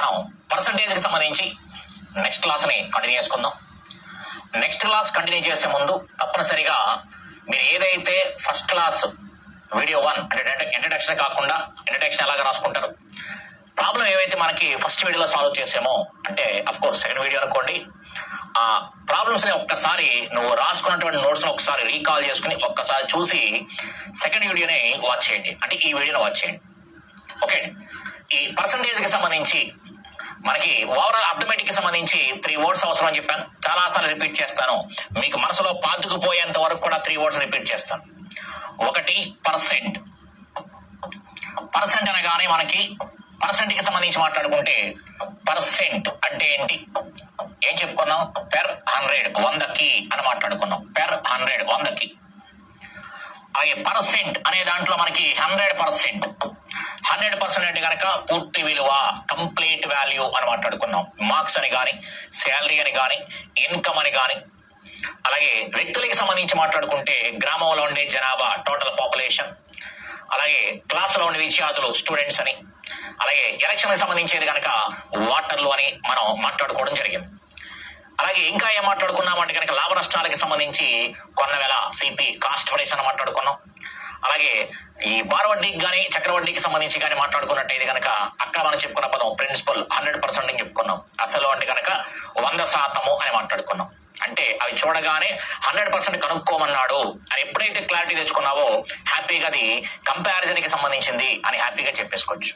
మనం పర్సంటేజ్ కి సంబంధించి నెక్స్ట్ క్లాస్ ని కంటిన్యూ చేసుకుందాం. నెక్స్ట్ క్లాస్ కంటిన్యూ చేసే ముందు తప్పనిసరిగా మీరు ఏదైతే ఫస్ట్ క్లాస్ వీడియో 1 అంటే ఇంట్రడక్షన్ కాకుండా ఇంట్రడక్షన్ ఎలాగా రాసుకుంటారు, ప్రాబ్లం ఏవైతే మనకి ఫస్ట్ వీడియోలో సాల్వ్ చేసామో అంటే అఫ్ కోర్స్ సెకండ్ వీడియో అనుకోండి, ఆ ప్రాబ్లమ్స్ ని ఒక్కసారి నువ్వు రాసుకున్నటువంటి నోట్స్ ని ఒకసారి రీకాల్ చేసుకుని ఒక్కసారి చూసి సెకండ్ వీడియోని వాచ్ చేయండి, అంటే ఈ వీడియోని వాచ్ చేయండి. ఓకే, ఈ పర్సంటేజ్ కి సంబంధించి మనకి ఓవరాల్ అర్థమెటిక్ కి సంబంధించి 3 వర్డ్స్ అవసరం అని చెప్పాను. చాలా సార్లు రిపీట్ చేస్తాను, మీకు మనసులో పాతుకుపోయేంత వరకు కూడా 3 వర్డ్స్ రిపీట్ చేస్తాను. ఒకటి పర్సెంట్. పర్సెంట్ అనగానే మనకి పర్సెంట్ కి సంబంధించి మాట్లాడుకుంటే పర్సెంట్ అంటే ఏంటి, ఏం చెప్పుకున్నాం, పెర్ 100 100కి అని మాట్లాడుకున్నాం. పెర్ 100 100కి. అలాగే పర్సెంట్ అనే దాంట్లో మనకి 100%. 100% అంటే కనుక పూర్తి విలువ, కంప్లీట్ వాల్యూ అని మాట్లాడుకున్నాం. మార్క్స్ అని కానీ, శాలరీ అని కానీ, ఇన్కమ్ అని కానీ. అలాగే వ్యక్తులకి సంబంధించి మాట్లాడుకుంటే గ్రామంలో ఉండే జనాభా, టోటల్ పాపులేషన్. అలాగే క్లాసులో ఉండే విద్యార్థులు, స్టూడెంట్స్ అని. అలాగే ఎలక్షన్ కి సంబంధించేది కనుక వాటర్లు అని మనం మాట్లాడుకోవడం జరిగింది. అలాగే ఇంకా ఏం మాట్లాడుకున్నామంటే కనుక లాభ నష్టాలకి సంబంధించి కొన్న వేల, సిపి, కాస్ట్ ప్రైస్ అని మాట్లాడుకున్నాం. అలాగే ఈ బార్ వడ్డీకి కానీ చక్రవడ్డీకి సంబంధించి కానీ మాట్లాడుకున్నట్టయితే కనుక అక్కడ మనం చెప్పుకున్న పదం ప్రిన్సిపల్ 100% అని చెప్పుకున్నాం. అసలు అంటే కనుక 100% అని మాట్లాడుకున్నాం. అంటే అవి చూడగానే 100% కనుక్కోమన్నాడు అని ఎప్పుడైతే క్లారిటీ తెచ్చుకున్నావో హ్యాపీగా అది కంపారిజన్ కి సంబంధించింది అని హ్యాపీగా చెప్పేసుకోవచ్చు.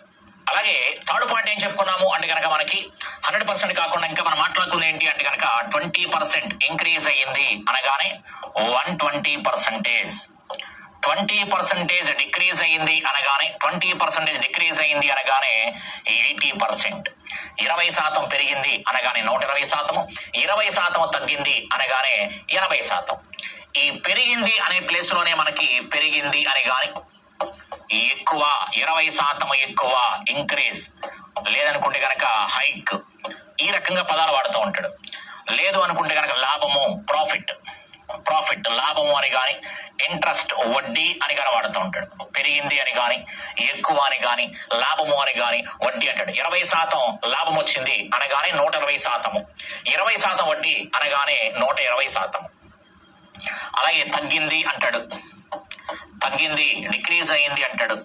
అలాగే థర్డ్ పాయింట్ ఏం చెప్పుకున్నాము అంటే కనుక మనకి 100% కాకుండా ఇంకా మనం మాట్లాడుకుంది ఏంటి అంటే కనుక 20% ఇంక్రీజ్ అయ్యింది అనగానే 120%. 20% డిక్రీజ్ అయ్యింది అనగానే 20% డిక్రీజ్ అయ్యింది అనగానే 80%. 20% పెరిగింది అనగానే 120%. 20% తగ్గింది అనగానే 80%. ఈ పెరిగింది అనే ప్లేస్ లోనే మనకి పెరిగింది అని గాని, ఎక్కువ 20% ఎక్కువ, ఇంక్రీజ్, లేదనుకుంటే కనుక హైక్, ఈ రకంగా పదాలు వాడుతూ ఉంటాడు. లేదు అనుకుంటే కనుక లాభము, ప్రాఫిట్, ప్రాఫిట్ లాభము అని కానీ, ఇంట్రెస్ట్ వడ్డీ అని కానీ వాడుతూ ఉంటాడు. పెరిగింది అని కానీ, ఎక్కువ అని కానీ, లాభము అని కానీ, వడ్డీ అంటాడు. 20% లాభం వచ్చింది అనగానే 120%, 20% వడ్డీ అనగానే 120%. అలాగే తగ్గింది అంటాడు, తగ్గింది, డిక్రీజ్ అయ్యింది అంటాడు.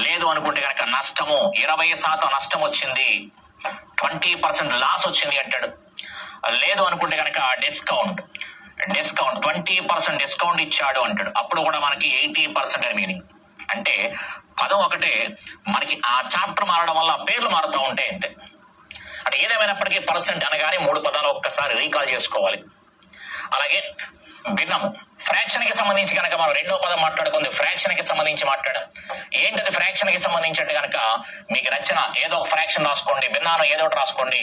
లేదు అనుకుంటే కనుక నష్టము, 20% నష్టం వచ్చింది, 20% లాస్ వచ్చింది అంటాడు. లేదు అనుకుంటే కనుక డిస్కౌంట్, డిస్కౌంట్ 20% డిస్కౌంట్ ఇచ్చాడు అంటాడు. అప్పుడు కూడా మనకి 80% అని మీనింగ్. అంటే పదం ఒకటే, మనకి ఆ చాప్టర్ మారడం వల్ల పేర్లు మారుతూ ఉంటాయి అంతే. అంటే ఏదేమైనప్పటికీ పర్సెంట్ అనగానే 3 పదాలు ఒక్కసారి రీకాల్ చేసుకోవాలి. అలాగే భిన్నము, ఫ్రాక్షన్ కి సంబంధించి కనుక మనం రెండో పదం మాట్లాడుకుంది. ఫ్రాక్షన్ కి సంబంధించి మాట్లాడాం. ఏంటది ఫ్రాక్షన్ కి సంబంధించి అంటే కనుక మీకు నచ్చిన ఏదో ఒక ఫ్రాక్షన్ రాసుకోండి, భిన్నాను ఏదో ఒకటి రాసుకోండి.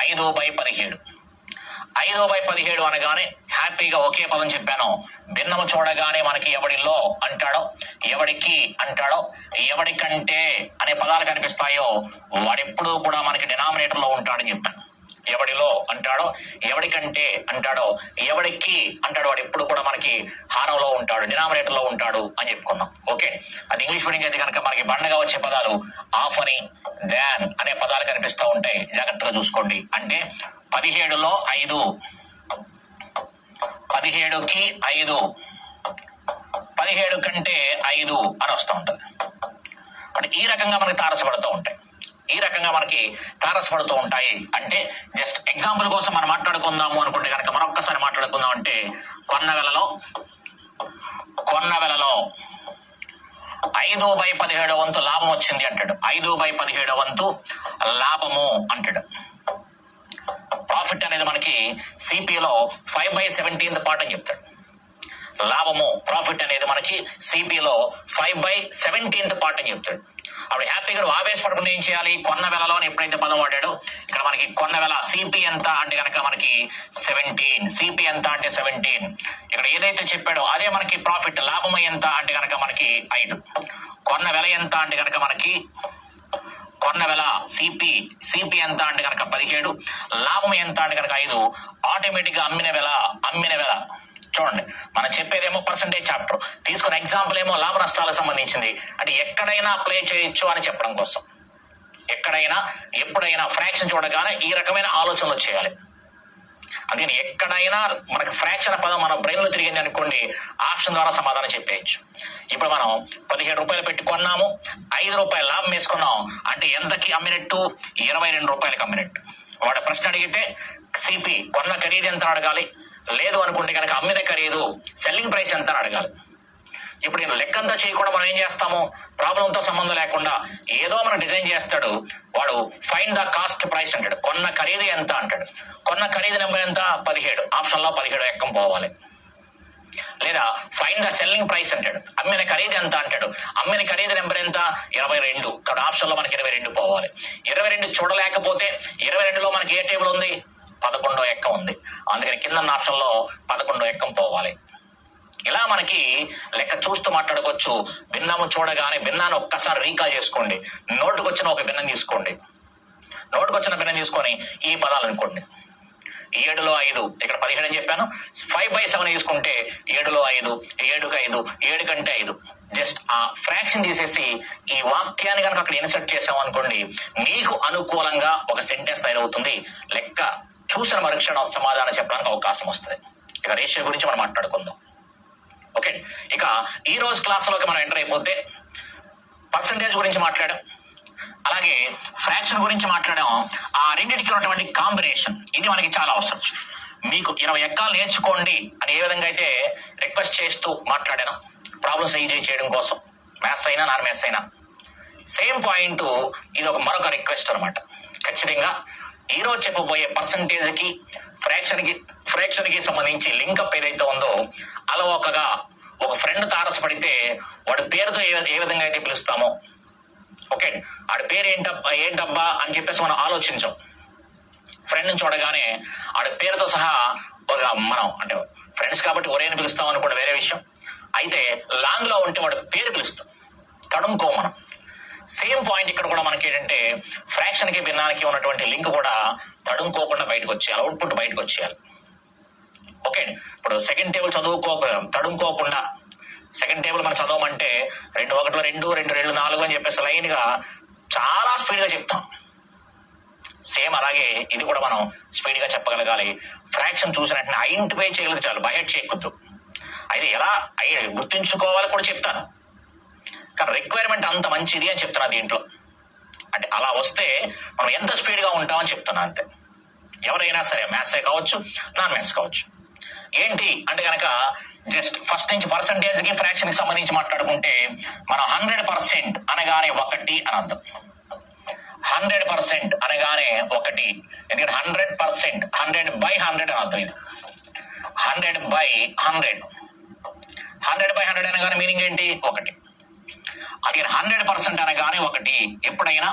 5/17. 5/17 అనగానే హ్యాపీగా ఒకే పదం చెప్పాను. భిన్నము చూడగానే మనకి ఎవడిలో అంటాడో, ఎవడికి అంటాడో, ఎవడికంటే అనే పదాలు కనిపిస్తాయో వాడెప్పుడూ కూడా మనకి డినామినేటర్ లో ఉంటాడని చెప్పాను. ఎవడిలో అంటాడో, ఎవడికంటే అంటాడో, ఎవడికి అంటాడో వాడు ఎప్పుడు కూడా మనకి హారంలో ఉంటాడు, డినామినేటర్ లో ఉంటాడు అని చెప్పుకున్నాం. ఓకే, అది ఇంగ్లీష్ మీడియం అయితే కనుక మనకి బండగా వచ్చే పదాలు ఆఫ్ అని, దాన్ అనే పదాలు కనిపిస్తూ ఉంటాయి. జాగ్రత్తగా చూసుకోండి. అంటే 17లో 5, 17కి 5, 17 కంటే 5 అని వస్తూ ఉంటుంది. అంటే ఈ రకంగా మనకి తారసపడుతూ ఉంటాయి, ఈ రకంగా మనకి తారసపడుతూ ఉంటాయి. అంటే జస్ట్ ఎగ్జాంపుల్ కోసం మనం మాట్లాడుకుందాము అనుకుంటే కనుక మరొక్కసారి మాట్లాడుకుందాం. అంటే కొన్న వెలలో 5/17 వంతు లాభం వచ్చింది అంటాడు. 5/17 వంతు లాభము అంటాడు. ప్రాఫిట్ అనేది మనకి సిపిలో 5/17 పార్ట్ అని చెప్తాడు. లాభము, ప్రాఫిట్ అనేది మనకి సిపిలో 5/17 పార్ట్ అని చెప్తాడు. అప్పుడు హ్యాపీగా ఆవేశపడకుండా ఏం చేయాలి, కొన్న వెలలో ఎప్పుడైతే పదం వాడాడో ఇక్కడ మనకి కొన్న వెల సిపి ఎంత అంటే కనుక మనకి 17, సిపి ఎంత అంటే 17. ఇక్కడ ఏదైతే చెప్పాడో అదే మనకి ప్రాఫిట్, లాభము ఎంత అంటే కనుక మనకి 5. కొన్న వెల ఎంత అంటే కనుక మనకి కొన్న వెల సిపి, సిపి ఎంత అంటే కనుక 17, లాభం ఎంత అంటే కనుక 5. ఆటోమేటిక్ గా అమ్మిన వెల చూడండి, మనం చెప్పేదేమో పర్సంటేజ్ చాప్టర్, తీసుకున్న ఎగ్జాంపుల్ ఏమో లాభ నష్టాలకు సంబంధించింది. అంటే ఎక్కడైనా అప్లై చేయొచ్చు అని చెప్పడం కోసం. ఎక్కడైనా ఎప్పుడైనా ఫ్రాక్షన్ చూడగానే ఈ రకమైన ఆలోచనలు చేయాలి. అందుకని ఎక్కడైనా మనకి ఫ్రాక్షన్ పదం మన బ్రెయిన్ లో తిరిగింది అనుకోండి, ఆప్షన్ ద్వారా సమాధానం చెప్పేయచ్చు. ఇప్పుడు మనం 17 రూపాయలు పెట్టి కొన్నాము, 5 రూపాయలు లాభం వేసుకున్నాం అంటే ఎంతకి అమ్మినట్టు? 22 రూపాయలకి అమ్మినట్టు. వాడు ప్రశ్న అడిగితే సిపి కొన్న ఖరీదు ఎంత అడగాలి, లేదు అనుకుంటే కనుక అమ్మిన ఖరీదు సెల్లింగ్ ప్రైస్ ఎంత అడగాలి. ఇప్పుడు నేను లెక్కంతా చేయకుండా మనం ఏం చేస్తాము, ప్రాబ్లంతో సంబంధం లేకుండా ఏదో మనం డిజైన్ చేస్తాడు వాడు. ఫైండ్ ద కాస్ట్ ప్రైస్ అంటాడు, కొన్న ఖరీదు ఎంత అంటాడు. కొన్న ఖరీదు నెంబర్ ఎంత? 17. ఆప్షన్ లో 17 ఎక్కం పోవాలి. లేదా ఫైండ్ ద సెల్లింగ్ ప్రైస్ అంటాడు, అమ్మిన ఖరీదు ఎంత అంటాడు. అమ్మిన ఖరీదు నెంబర్ ఎంత? 22. ఇక్కడ ఆప్షన్ లో మనకి 22 పోవాలి. 22 చూడలేకపోతే 22లో మనకి ఏ టేబుల్ ఉంది? 11 ఎక్కం ఉంది. అందుకని కింద ఆప్షన్ లో 11 ఎక్కం పోవాలి. ఇలా మనకి లెక్క చూస్తూ మాట్లాడుకోవచ్చు. భిన్నము చూడగానే భిన్నాన్ని ఒక్కసారి రీకాల్ చేసుకోండి. నోటుకు వచ్చిన ఒక భిన్నం తీసుకోండి. నోటుకు వచ్చిన భిన్నం తీసుకొని ఈ పదాలు అనుకోండి. 7లో 5, ఇక్కడ 17 అని చెప్పాను. 5/7 తీసుకుంటే 7లో 5, 7కి 5, 7 కంటే 5. జస్ట్ ఆ ఫ్రాక్షన్ తీసేసి ఈ వాక్యాన్ని కనుక అక్కడ ఇన్సర్ట్ చేసాం అనుకోండి, మీకు అనుకూలంగా ఒక సెంటెన్స్ తయారవుతుంది. లెక్క చూసిన మరుక్షణం సమాధానం చెప్పడానికి అవకాశం వస్తుంది. ఇక రేషియో గురించి మనం మాట్లాడుకుందాం. ఓకే, ఇక ఈ రోజు క్లాసులోకి మనం ఎంటర్ అయిపోతే పర్సంటేజ్ గురించి మాట్లాడాం, అలాగే ఫ్రాక్షన్ గురించి మాట్లాడాం. ఆ రెండింటికి ఉన్నటువంటి కాంబినేషన్ ఇది మనకి చాలా అవసరం. మీకు 20 ఎక్కాలు నేర్చుకోండి అని ఏ విధంగా అయితే రిక్వెస్ట్ చేస్తూ మాట్లాడాను ప్రాబ్లమ్స్ ఈజీ చేయడం కోసం, మ్యాథ్స్ అయినా నాన్ మ్యాథ్స్ అయినా సేమ్ పాయింట్. ఇది ఒక మరొక రిక్వెస్ట్ అనమాట. ఖచ్చితంగా ఈ రోజు చెప్పబోయే పర్సంటేజ్ కి ఫ్రాక్షన్ కి సంబంధించి లింకప్ ఏదైతే ఉందో అలవోకగా ఒక ఫ్రెండ్ తారసపడితే వాడి పేరుతో ఏ విధంగా అయితే పిలుస్తామో, ఓకే, ఆడి పేరు ఏంటబ్బా అని చెప్పేసి మనం ఆలోచించాం. ఫ్రెండ్ని చూడగానే ఆడి పేరుతో సహా మనం అంటే ఫ్రెండ్స్ కాబట్టి ఒరేని పిలుస్తాం అనుకోండి, వేరే విషయం. అయితే లాంగ్ లో ఉంటే వాడి పేరు పిలుస్తాం, తడుముకో మనం. సేమ్ పాయింట్ ఇక్కడ కూడా మనకి ఏంటంటే ఫ్రాక్షన్ కి భిన్నానికి ఉన్నటువంటి లింక్ కూడా తడుముకోకుండా బయటకు వచ్చేయాలి, అవుట్పుట్ బయటకు వచ్చేయాలి. ఓకే, ఇప్పుడు సెకండ్ టేబుల్ తడుముకోకుండా సెకండ్ టేబుల్ మనం చదవమంటే 2 1 2 2 2 4 అని చెప్పేసి లైన్ గా చాలా స్పీడ్ గా చెప్తాం. సేమ్ అలాగే ఇది కూడా మనం స్పీడ్ గా చెప్పగలగాలి. ఫ్రాక్షన్ చూసిన వెంటనే ఐడెంటిఫై చేయగలిగితే చాలు, బయట చేయకూడదు. అయితే ఎలా గుర్తుంచుకోవాలో కూడా చెప్తాను, కానీ రిక్వైర్మెంట్ అంత మంచిది అని చెప్తున్నా దీంట్లో. అంటే అలా వస్తే మనం ఎంత స్పీడ్ గా ఉంటామని చెప్తున్నా అంతే. ఎవరైనా సరే మ్యాథ్సే కావచ్చు, నాన్ మ్యాథ్స్ కావచ్చు. ఏంటి అంటే కనుక జస్ట్ ఫస్ట్ నుంచి పర్సంటేజ్ కి ఫ్రాక్షన్ కి సంబంధించి మాట్లాడుకుంటే మనం 100% అనగానే 1 అని అర్థం. 100% అనగానే 1, ఎందుకంటే 100%, 100/100 అని అర్థం. ఇది 100/100, 100/100 అనగానే మీనింగ్ ఏంటి? 1. అది 100% అనగానే 1. ఎప్పుడైనా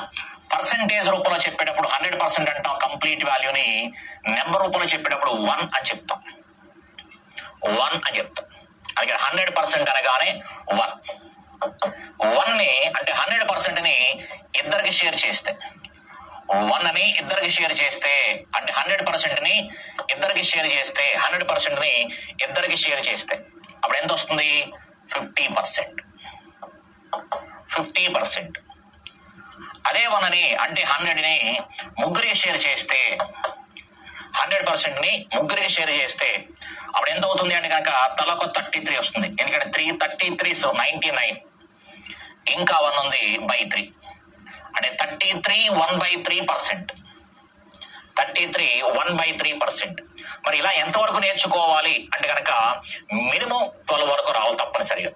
పర్సంటేజ్ రూపంలో చెప్పేటప్పుడు 100% అంటాం, కంప్లీట్ వాల్యూని నెంబర్ రూపంలో చెప్పేటప్పుడు 1 అని చెప్తాం. 1 అని చెప్తాం. అలాగే 100% అనగానే 1. 1ని అంటే 100%ని ఇద్దరికి షేర్ చేస్తే, 1 అని ఇద్దరికి షేర్ చేస్తే అంటే 100%ని ఇద్దరికి షేర్ చేస్తే 100%ని ఇద్దరికి షేర్ చేస్తే అప్పుడు ఎంత వస్తుంది? 50%. 50%. అదే 1 అని అంటే 100ని ముగ్గురికి షేర్ చేస్తే, 100%ని ముగ్గురికి షేర్ చేస్తే అప్పుడు ఎంత అవుతుంది అంటే కనుక తలకు 33 వస్తుంది. ఎందుకంటే 33 సో 99, ఇంకా 1 ఉంది /3 అంటే 33 1/3%. 33 1/3%. మరి ఇలా ఎంతవరకు నేర్చుకోవాలి అంటే కనుక మినిమం 12 వరకు రావాలి తప్పనిసరిగా.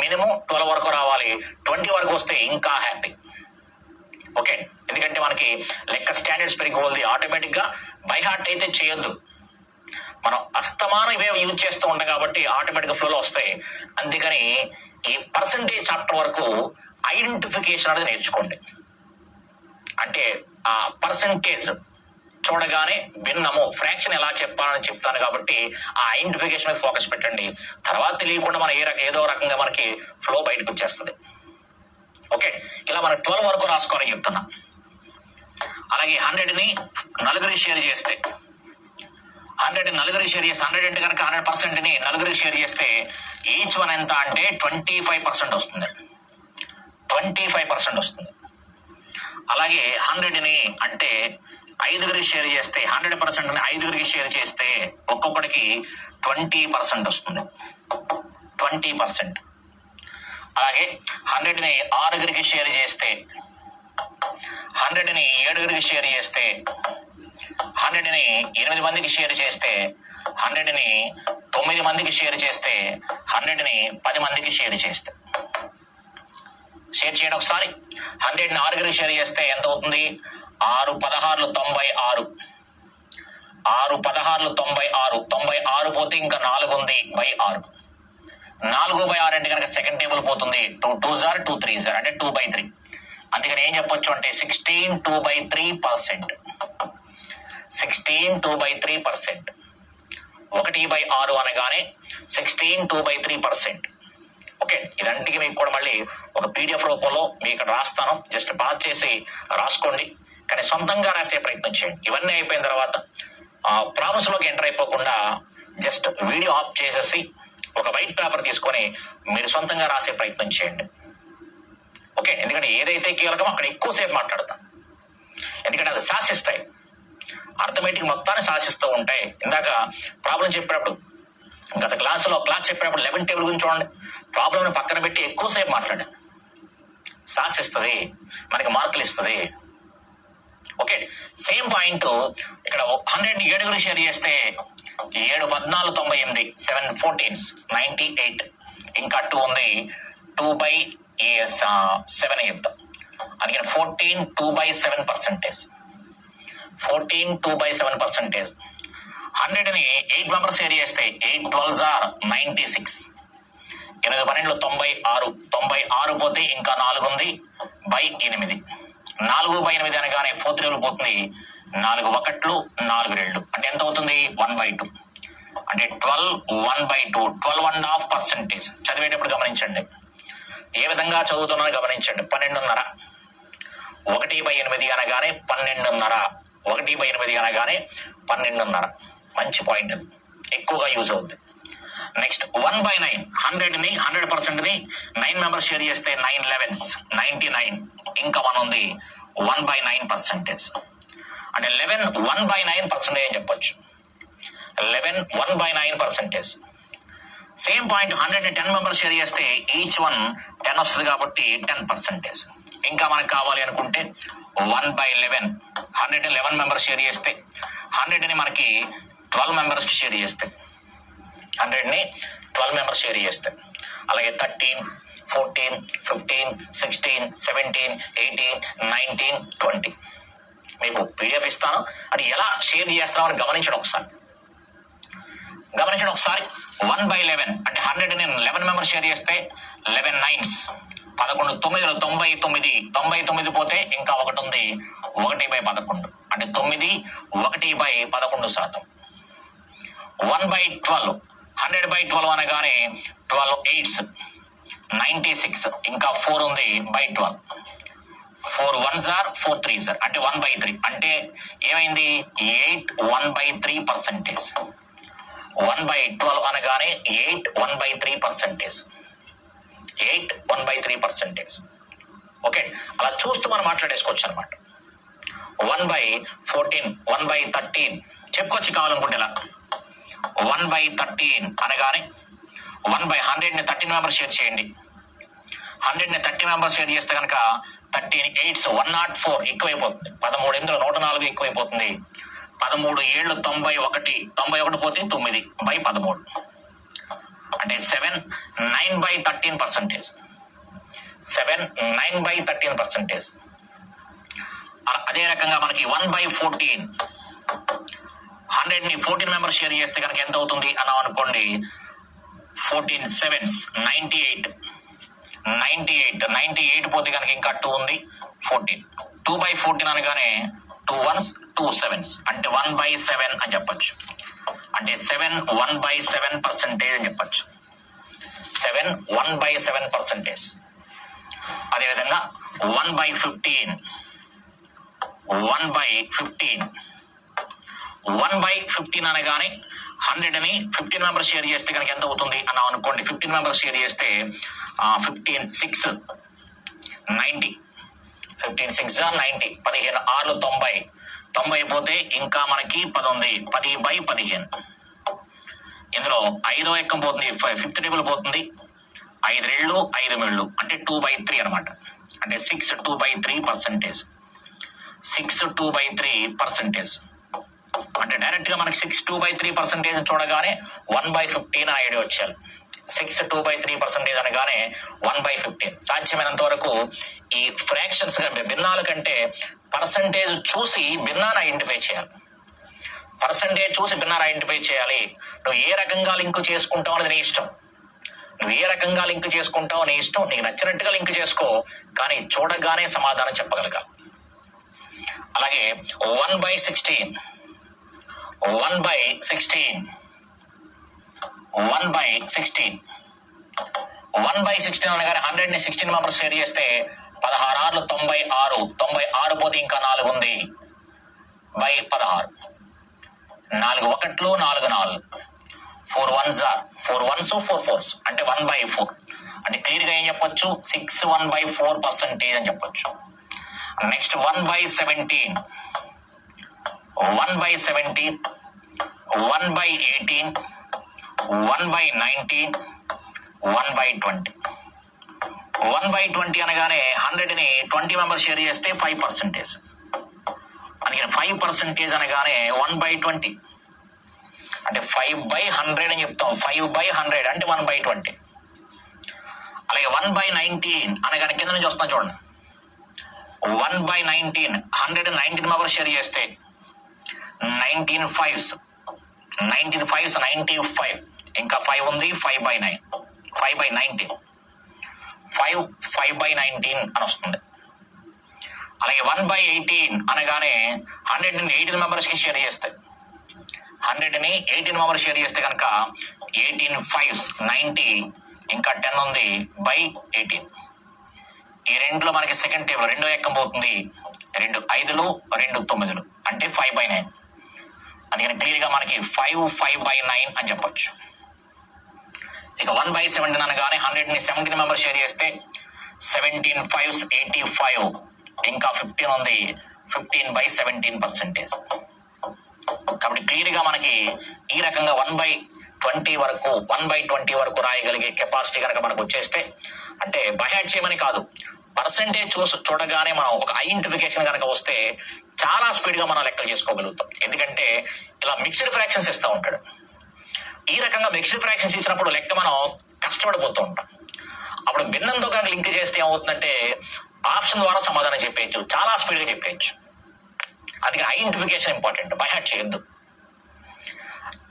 మినిమం 12 వరకు రావాలి. 20 వరకు వస్తే ఇంకా హ్యాపీ. ఓకే, ఎందుకంటే మనకి లెక్క స్టాండర్డ్స్ పెరిగిపోతుంది. ఆటోమేటిక్ గా బై హార్ట్ అయితే చేయొద్దు, మనం అస్తమానం ఇవే యూజ్ చేస్తూ ఉంటాం కాబట్టి ఆటోమేటిక్ గా ఫ్లోలో వస్తాయి. అందుకని ఈ పర్సంటేజ్ చాప్టర్ వరకు ఐడెంటిఫికేషన్ అనేది నేర్చుకోండి. అంటే ఆ పర్సంటేజ్ చూడగానే భిన్నము ఫ్రాక్షన్ ఎలా చెప్పాలని చెప్తాను కాబట్టి ఆ ఐడెంటిఫికేషన్ మీద ఫోకస్ పెట్టండి. తర్వాత తెలియకుండా మన ఏదో రకంగా మనకి ఫ్లో బయటకు వచ్చేస్తుంది. ఓకే, ఇలా మనం 12 వరకు రాసుకోవాలని చెప్తున్నా. అలాగే 100ని నలుగురికి షేర్ చేస్తే, 100 నలుగురికి షేర్ చేస్తే 100 అంటే కనుక 100%ని నలుగురికి షేర్ చేస్తే ఈచ్ వన్ ఎంత అంటే 25% వస్తుంది. 25% వస్తుంది. అలాగే 100ని అంటే 5గురికి షేర్ చేస్తే 100% 5గురికి షేర్ చేస్తే ఒక్కొక్కడికి 20% వస్తుంది. 20%. అలాగే 100ని 6గురికి షేర్ చేస్తే, 100ని 7గురికి షేర్ చేస్తే, 100ని 8 మందికి షేర్ చేస్తే, 100ని 9 మందికి షేర్ చేస్తే, 100ని 10 మందికి షేర్ చేస్తే, షేర్ చేయండి ఒకసారి. 100ని 6గురికి షేర్ చేస్తే ఎంత అవుతుంది? 6 16 96. 6 16 96. 96 పోతే ఇంకా 4 ఉంది బై 6. 4/6 అంటే కనుక సెకండ్ టేబుల్ పోతుంది. 2 2s are 2 3s are అంటే 2/3. అందుకని ఏం చెప్పొచ్చు అంటే 16 2/3%. 16 2/3%. 1/6 అనగానే 16 2/3%. ఓకే, ఇదంటికి మీకు కూడా మళ్ళీ ఒక PDF రూపంలో మీకు ఇక్కడ రాస్తాను. జస్ట్ పాస్ చేసి రాసుకోండి, కానీ సొంతంగా రాసే ప్రయత్నం చేయండి. ఇవన్నీ అయిపోయిన తర్వాత ప్రాబ్లమ్స్ లోకి ఎంటర్ అయిపోకుండా జస్ట్ వీడియో ఆఫ్ చేసేసి ఒక వైట్ పేపర్ తీసుకొని మీరు సొంతంగా రాసే ప్రయత్నం చేయండి. ఓకే, ఎందుకంటే ఏదైతే కీలకమో అక్కడ ఎక్కువసేపు మాట్లాడతాం, ఎందుకంటే అది శాసిస్తాయి, అర్థమెటిక్ మొత్తాన్ని శాసిస్తూ ఉంటాయి. ఇందాక ప్రాబ్లం చెప్పినప్పుడు గత క్లాస్ చెప్పినప్పుడు 11 టేబుల్ గురించి చూడండి. ప్రాబ్లంని పక్కన పెట్టి ఎక్కువసేపు మాట్లాడండి, శాసిస్తుంది, మనకి మార్కులు ఇస్తుంది. ఓకే, సేమ్ పాయింట్ ఇక్కడ 100ని 7గురికి షేర్ చేస్తే 7 14 98, 7 14s 98, ఇంకా 2 ఉంది, 2/7 చెప్తాం. అందుకని 14 2/7%. 14 2/7%. 100ని 8 మెంబర్స్ షేర్ చేస్తే 8 12s are 96. 8 12 96. 96 పోతే ఇంకా 4 ఉంది బై 8. 4/8 అనగానే 4th టేబుల్ పోతుంది. 4 1 4 2 అంటే ఎంత అవుతుంది? 1/2. అంటే 12 1/2, 12.5%. చదివేటప్పుడు గమనించండి, ఏ విధంగా చదువుతున్నారో గమనించండి. 12.5. 1/8 అనగానే 12.5. 1/8 అనగానే 12.5. మంచి పాయింట్, ఎక్కువగా యూజ్ అవుతుంది. నెక్స్ట్ 1/9. 100ని 100%ని 9 మెంబర్స్ షేర్ చేస్తే 9 11s 99, ఇంకా 1 ఉంది 1/9%. అంటే 11 1/9% అని చెప్పొచ్చు. 11 1/9%. సేమ్ పాయింట్ 100ని 10 మెంబర్స్ షేర్ చేస్తే ఈచ్ 1 10 వస్తుంది కాబట్టి 10%. ఇంకా మనకు కావాలి అనుకుంటే 1/11. 100ని 11 మెంబర్స్ షేర్ చేస్తే, 100ని మనకి 12 మెంబర్స్ షేర్ చేస్తే, 100ని 12 మెంబర్స్ షేర్ చేస్తే, అలాగే 13 14 15 16 17 18 19 20. మీకు PDF ఇస్తాను, అది ఎలా షేర్ చేస్తామని గమనించడం ఒకసారి. 1/11 అంటే 100ని 11 మెంబర్స్ షేర్ చేస్తే 11 9s 11 9 99. 99 పోతే ఇంకా 1 ఉంది 1/11 అంటే 9 1/11%. 1/12. 100/12 అనగానే 12 8s 96, ఇంకా 4 ఉంది by 12. 4 1s are 4 3s are అంటే 1/3. అంటే ఏమైంది? 8 1/3%. 1/12 అనగానే 8 1/3%. 8 1/3%. ఓకే, అలా చూస్తూ మనం మాట్లాడేసుకోవచ్చు అనమాట. 1/14, 1/13 చెప్పుకోవచ్చు కావాలనుకుంటే ఇలా. 1/13 అనగానే 1/100ని 13 మెంబర్స్ షేర్ చేయండి. 100ని 30 మెంబర్స్ షేర్ చేస్తే కనుక 13 8s 104 ఎక్కువైపోతుంది. 13 8 104 ఎక్కువైపోతుంది. 13 7 91. 91 పోతే 9/13 అంటే 7 9/13%. 7 9/13%. అదే రకంగా మనకి 1/14. 100ని 14 మెంబర్స్ షేర్ చేస్తే కనుక ఎంత అవుతుంది అన్నాం అనుకోండి. 14 7s 98. 98 పోతే కనుక ఇంకా 2 ఉంది 14. 2/14 అనగానే 2 1s 2 7s అంటే 1/7 అని చెప్పచ్చు. అంటే 7 1/7% అని చెప్పచ్చు. 7 1/7%. అదేవిధంగా 1/15. 1/15 అనగానే 100ని 15 మెంబర్స్ షేర్ చేస్తే కనుక ఎంత అవుతుంది అన్నాం అనుకోండి. 15 మెంబర్స్ షేర్ చేస్తే 15 6 90. 15 6 90, 15 6 90, 90 పోతే ఇంకా మనకి 10 ఉంది, 10/15. ఇందులో 5వ ఎక్కం పోతుంది, 5th టేబుల్ పోతుంది, 5 రెళ్ళు 5 మిళ్ళు అంటే 2/3 అనమాట. అంటే 6 2/3%. 6 2/3%. అంటే డైరెక్ట్ గా మనకి 6 2/3% చూడగానే 1/15 ఐడియా వచ్చారు. 6 2/3% అనగానే 1/15. సాధ్యమైనంత వరకు ఈ ఫ్రాక్షన్స్ భిన్నాల కంటే పర్సంటేజ్ చూసి భిన్నాన్ని ఐడెంటిఫై చేయాలి. పర్సంటేజ్ చూసి భిన్నాన్ని ఐడెంటిఫై చేయాలి. నువ్వు ఏ రకంగా లింక్ చేసుకుంటావు అనేది నీ ఇష్టం. నువ్వు ఏ రకంగా లింక్ చేసుకుంటావు నీ ఇష్టం. నీకు నచ్చినట్టుగా లింక్ చేసుకో, కానీ చూడగానే సమాధానం చెప్పగలగాలి. అలాగే 1/16 అనగానే 100ని 16 మెంబర్స్ షేర్ చేస్తే 16 6 96, 96 పోతే ఇంకా 4 ఉంది /16. 4 1లు 4 4, 4 1s 4 1s 4 4s అంటే 1/4. అంటే క్లియర్ గా ఏం చెప్పొచ్చు, 6 1/4% అని చెప్పొచ్చు. నెక్స్ట్ 1/17, 1/18, 1/18, 1/19, 1/20. 1/20 అనగానే 100ని 20 మెంబర్స్ షేర్ చేస్తే 5%. అందుకని 5% అనగానే 1/20 అంటే 5/100 అని చెప్తాం. 5/100 అంటే 1/20. అలాగే 1/19 అనగానే కింద నుంచి వస్తాం చూడండి. 1/19 119 మెంబర్స్ షేర్ చేస్తే 19 5s 95, ఇంకా 5 ఉంది 5/9, 5/19, 5/19 అని వస్తుంది. అలాగే 1/18 అనగానే 100ని 18 మెంబర్స్ కి షేర్ చేస్తే 100ని 18 మెంబర్స్ షేర్ చేస్తే కనుక 18 5s 90, ఇంకా 10 ఉంది /18. ఈ రెండులో మనకి సెకండ్ టేబుల్ 2వ ఎక్కం పోతుంది, 2 5లు 2 9లు అంటే 5/9. అందుకని క్లియర్ గా మనకి 5/9 అని చెప్పొచ్చు. ఇక 1/17 అనగానే 100ని 17 మెంబర్స్ షేర్ చేస్తే 17 5s 85, ఇంకా 15 ఉంది 15/17%. కాబట్టి క్లియర్ గా మనకి ఈ రకంగా 1/20 వరకు రాయగలిగే కెపాసిటీ కనుక మనకు వచ్చేస్తే, అంటే బైహార్ట్ చేయమని కాదు, పర్సంటేజ్ చూడగానే మనం ఒక ఐడెంటిఫికేషన్ కనుక వస్తే చాలా స్పీడ్ గా మనం లెక్కలు చేసుకోగలుగుతాం. ఎందుకంటే ఇలా మిక్స్డ్ ఫ్రాక్షన్స్ ఇస్తూ ఉంటాడు. ఈ రకంగా మిక్స్డ్ ఫ్రాక్షన్స్ ఇచ్చినప్పుడు లెక్క మనం కష్టపడిపోతూ ఉంటాం. అప్పుడు భిన్నంతో కనుక లింక్ చేస్తే ఏమవుతుందంటే ఆప్షన్ ద్వారా సమాధానం చెప్పేయచ్చు, చాలా స్పీడ్ గా చెప్పేయచ్చు. అందుకే ఐడెంటిఫికేషన్ ఇంపార్టెంట్, బైహార్ట్ చేయొద్దు.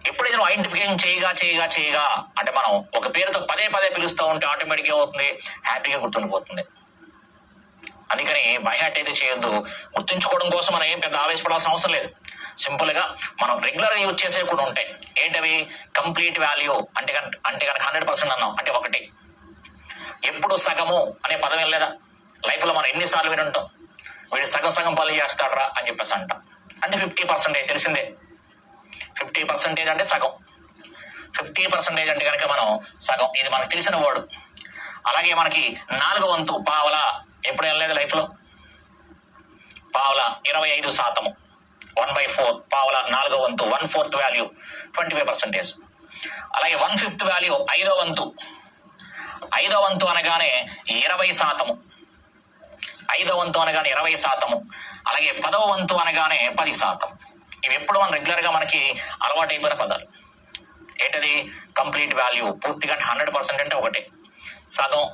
ఎప్పుడైతే నువ్వు ఐడెంటిఫికేషన్ చేయగా అంటే మనం ఒక పేరుతో పదే పిలుస్తూ ఉంటే ఆటోమేటిక్గా ఏమవుతుంది, హ్యాపీగా గుర్తుండిపోతుంది. అందుకని బైహార్ట్ అయితే చేయొద్దు. గుర్తుంచుకోవడం కోసం మనం ఏం పెద్ద ఆవేశపడాల్సిన అవసరం లేదు. సింపుల్ గా మనం రెగ్యులర్ గా యూజ్ చేసే కూడా ఉంటాయి. ఏంటవి? కంప్లీట్ వాల్యూ అంటే కనుక 100% అన్నాం అంటే 1. ఎప్పుడు సగము అనే పదం వెళ్ళలేదా లైఫ్ లో? మనం ఎన్నిసార్లు విని ఉంటాం, వీడు సగం పనులు చేస్తాడరా అని చెప్పేసి అంటాం. అంటే 50% తెలిసిందే. 50% అంటే సగం. 50% అంటే కనుక మనం సగం, ఇది మనకు తెలిసిన వర్డ్. అలాగే మనకి 4వ వంతు పావలా ఎప్పుడు వెళ్ళలేదు లైఫ్ లో. పావలా 25%, 1/4 పావలా 4వ వంతు 1/4 వాల్యూ 25%. అలాగే 1/5 వాల్యూ 5వ వంతు. 5వ వంతు అనగానే 20%. 5వ వంతు అనగానే 20%. అలాగే 10వ వంతు అనగానే 10%. ఇవి ఎప్పుడు మనం రెగ్యులర్ గా మనకి అలవాటు అయిపోయిన పదాలు. ఏంటది? కంప్లీట్ వాల్యూ పూర్తిగా 100% అంటే 1, సగం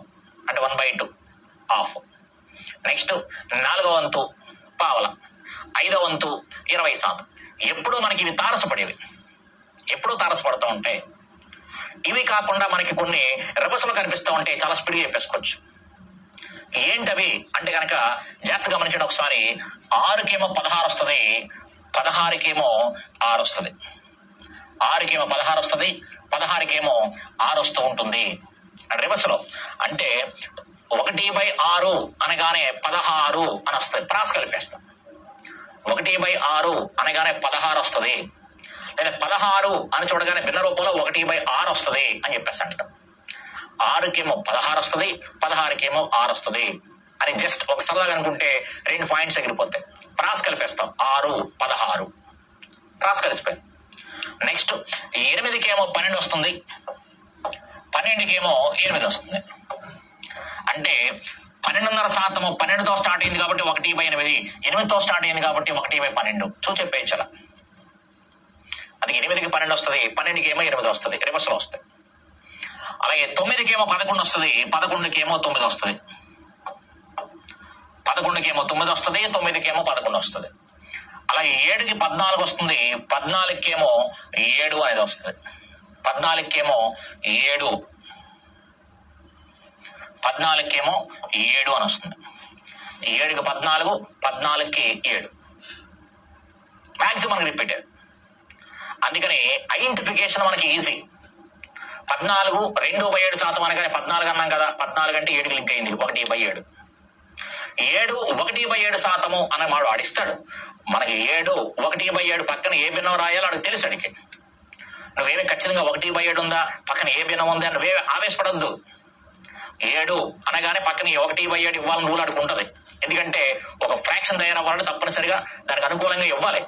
అంటే 1/2 హాఫ్. నెక్స్ట్ 4వ వంతు పావల, 5వ వంతు 20%. ఎప్పుడు మనకి ఇవి తారసపడేవి, ఎప్పుడు తారసపడుతూ ఉంటాయి. ఇవి కాకుండా మనకి కొన్ని రెపసులు కనిపిస్తూ ఉంటే చాలా స్పీడ్గా చెప్పేసుకోవచ్చు. ఏంటవి అంటే కనుక జాగ్రత్తగా గమనించండి ఒకసారి. 6కేమో 16 వస్తుంది, 16కేమో 6 వస్తుంది. 6కేమో 16 వస్తుంది, 16కేమో 6 వస్తూ ఉంటుంది రివర్స్లో. అంటే 1/6 అనగానే 16 అని వస్తుంది, ప్రాస్ కలిపేస్తాం. 1/6 అనగానే 16 వస్తుంది, లేదా 16 అని చూడగానే భిన్న రూపంలో 1/6 వస్తుంది అని చెప్పేసి అంటాం. 6కేమో 16 వస్తుంది, 16కేమో 6 వస్తుంది అని జస్ట్ ఒక సరదాగా అనుకుంటే 2 పాయింట్స్ ఎగిరిపోతాయి. క్రాస్ కలిపేస్తాం 6, 16 క్రాస్ కలిసిపోయి. నెక్స్ట్ 8కేమో 12 వస్తుంది, 12కేమో 8 వస్తుంది. అంటే 12.5% 12తో స్టార్ట్ అయింది కాబట్టి 1/8, 8తో స్టార్ట్ అయింది కాబట్టి 1/12 చెప్పేయచ్చు అలా. అది 8కి 12 వస్తుంది, 12కేమో 8 వస్తుంది, రివర్స్లో వస్తాయి. అలాగే 9కేమో 11 వస్తుంది, 11కేమో 9 వస్తుంది, 11కేమో 9 వస్తుంది, 9కేమో 11 వస్తుంది. అలాగే 7కి 14 వస్తుంది, 14కేమో 7 అనేది వస్తుంది, 14కేమో 7, 14కేమో 7 అని వస్తుంది. 7కి 14, 14కి 7 మ్యాక్సిమం రిపీటెడ్. అందుకని ఐడెంటిఫికేషన్ మనకి ఈజీ. 14 2/7% అనగానే 14 అన్నాం కదా, 14 అంటే 7కి లింక్ అయింది, 1/7. 7 1/7% అని వాడు ఆడిస్తాడు మనకి. 7 1/7 పక్కన ఏ భిన్నం రాయాలో అడిగి తెలుసు అడిగి. నువ్వేమి ఖచ్చితంగా 1/7 ఉందా, పక్కన ఏ భిన్నం ఉందా అని నువ్వేమి ఆవేశపడద్దు. 7 అనగానే పక్కన 1/7 ఇవ్వాలని రూల్ అడుగుంటది. ఎందుకంటే ఒక ఫ్రాక్షన్ తయారవ్వాలంటే తప్పనిసరిగా దానికి అనుకూలంగా ఇవ్వాలి.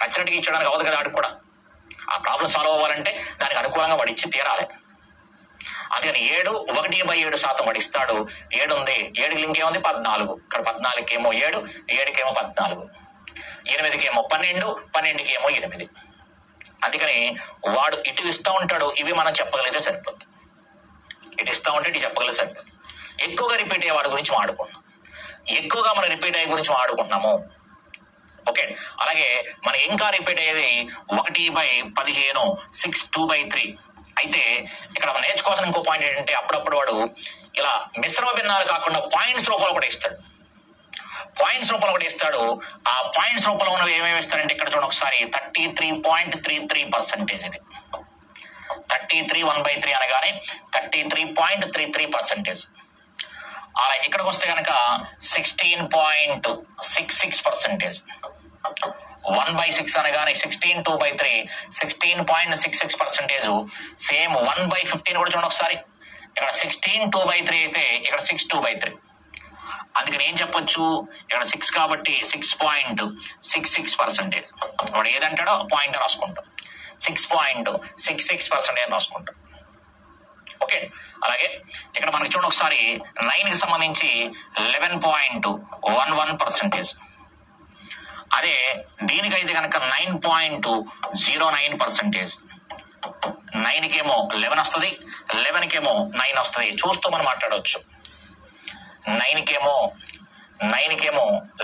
నచ్చినట్టుగా ఇచ్చడానికి అవ్వదు కదా ఆడికి కూడా. ఆ ప్రాబ్లం సాల్వ్ అవ్వాలంటే దానికి అనుకూలంగా వాడు ఇచ్చి తీరాలి. అందుకని 7 1/7% వాడు ఇస్తాడు. 7 ఉంది, 7కి లింక్ ఏముంది 14, ఇక్కడ 14కేమో 7, 7కేమో 14, 8కేమో 12, 12కేమో 8. అందుకని వాడు ఇటు ఇస్తూ ఉంటాడు, ఇవి మనం చెప్పగలిగితే సరిపోతుంది. ఇటు ఇస్తూ ఉంటే ఇటు చెప్పగలిగితే సరిపోతుంది. ఎక్కువగా రిపీట్ అయ్యే వాడి గురించి వాడుకున్నాం, ఎక్కువగా మనం రిపీట్ అయ్యే గురించి వాడుకుంటున్నాము. ఓకే. అలాగే మనకి ఇంకా రిపీట్ అయ్యేది 1/15, 6, 2/3. అయితే ఇక్కడ మనం నేర్చుకోవాల్సిన ఇంకో పాయింట్ ఏంటంటే అప్పుడప్పుడు వాడు ఇలా మిశ్రమ భిన్నాలు కాకుండా పాయింట్స్ రూపంలో కూడా ఇస్తాడు. పాయింట్స్ రూపంలో కూడా ఇస్తాడు. ఆ పాయింట్స్ రూపంలో ఉన్నవి ఏమేమి ఇస్తాడంటే ఇక్కడ చూడండి ఒకసారి 33.33%. ఇది 33 1/3 అనగానే 33.33%. అలా ఇక్కడికి వస్తే కనుక 16.66%. 1/6 అనగానే 16 2/3 16.66%. సేమ్ 1/15 కూడా చూడండి ఒకసారి. ఇక్కడ 16 2/3 అయితే ఇక్కడ 6 2/3. అందుకని ఏం చెప్పొచ్చు, ఇక్కడ 6 కాబట్టి 6.66%. వాడు ఏదంటాడో పాయింట్ రాసుకుంటాం, 6.66% అని రాసుకుంటాం. ఓకే. అలాగే ఇక్కడ మనకి చూడండి ఒకసారి 9కి సంబంధించి 11.11%. అదే దీనికైతే కనుక 9.09%. 9కేమో 11 వస్తుంది, 11కేమో 9 వస్తుంది. చూస్తూ మనం మాట్లాడవచ్చు. 9కేమో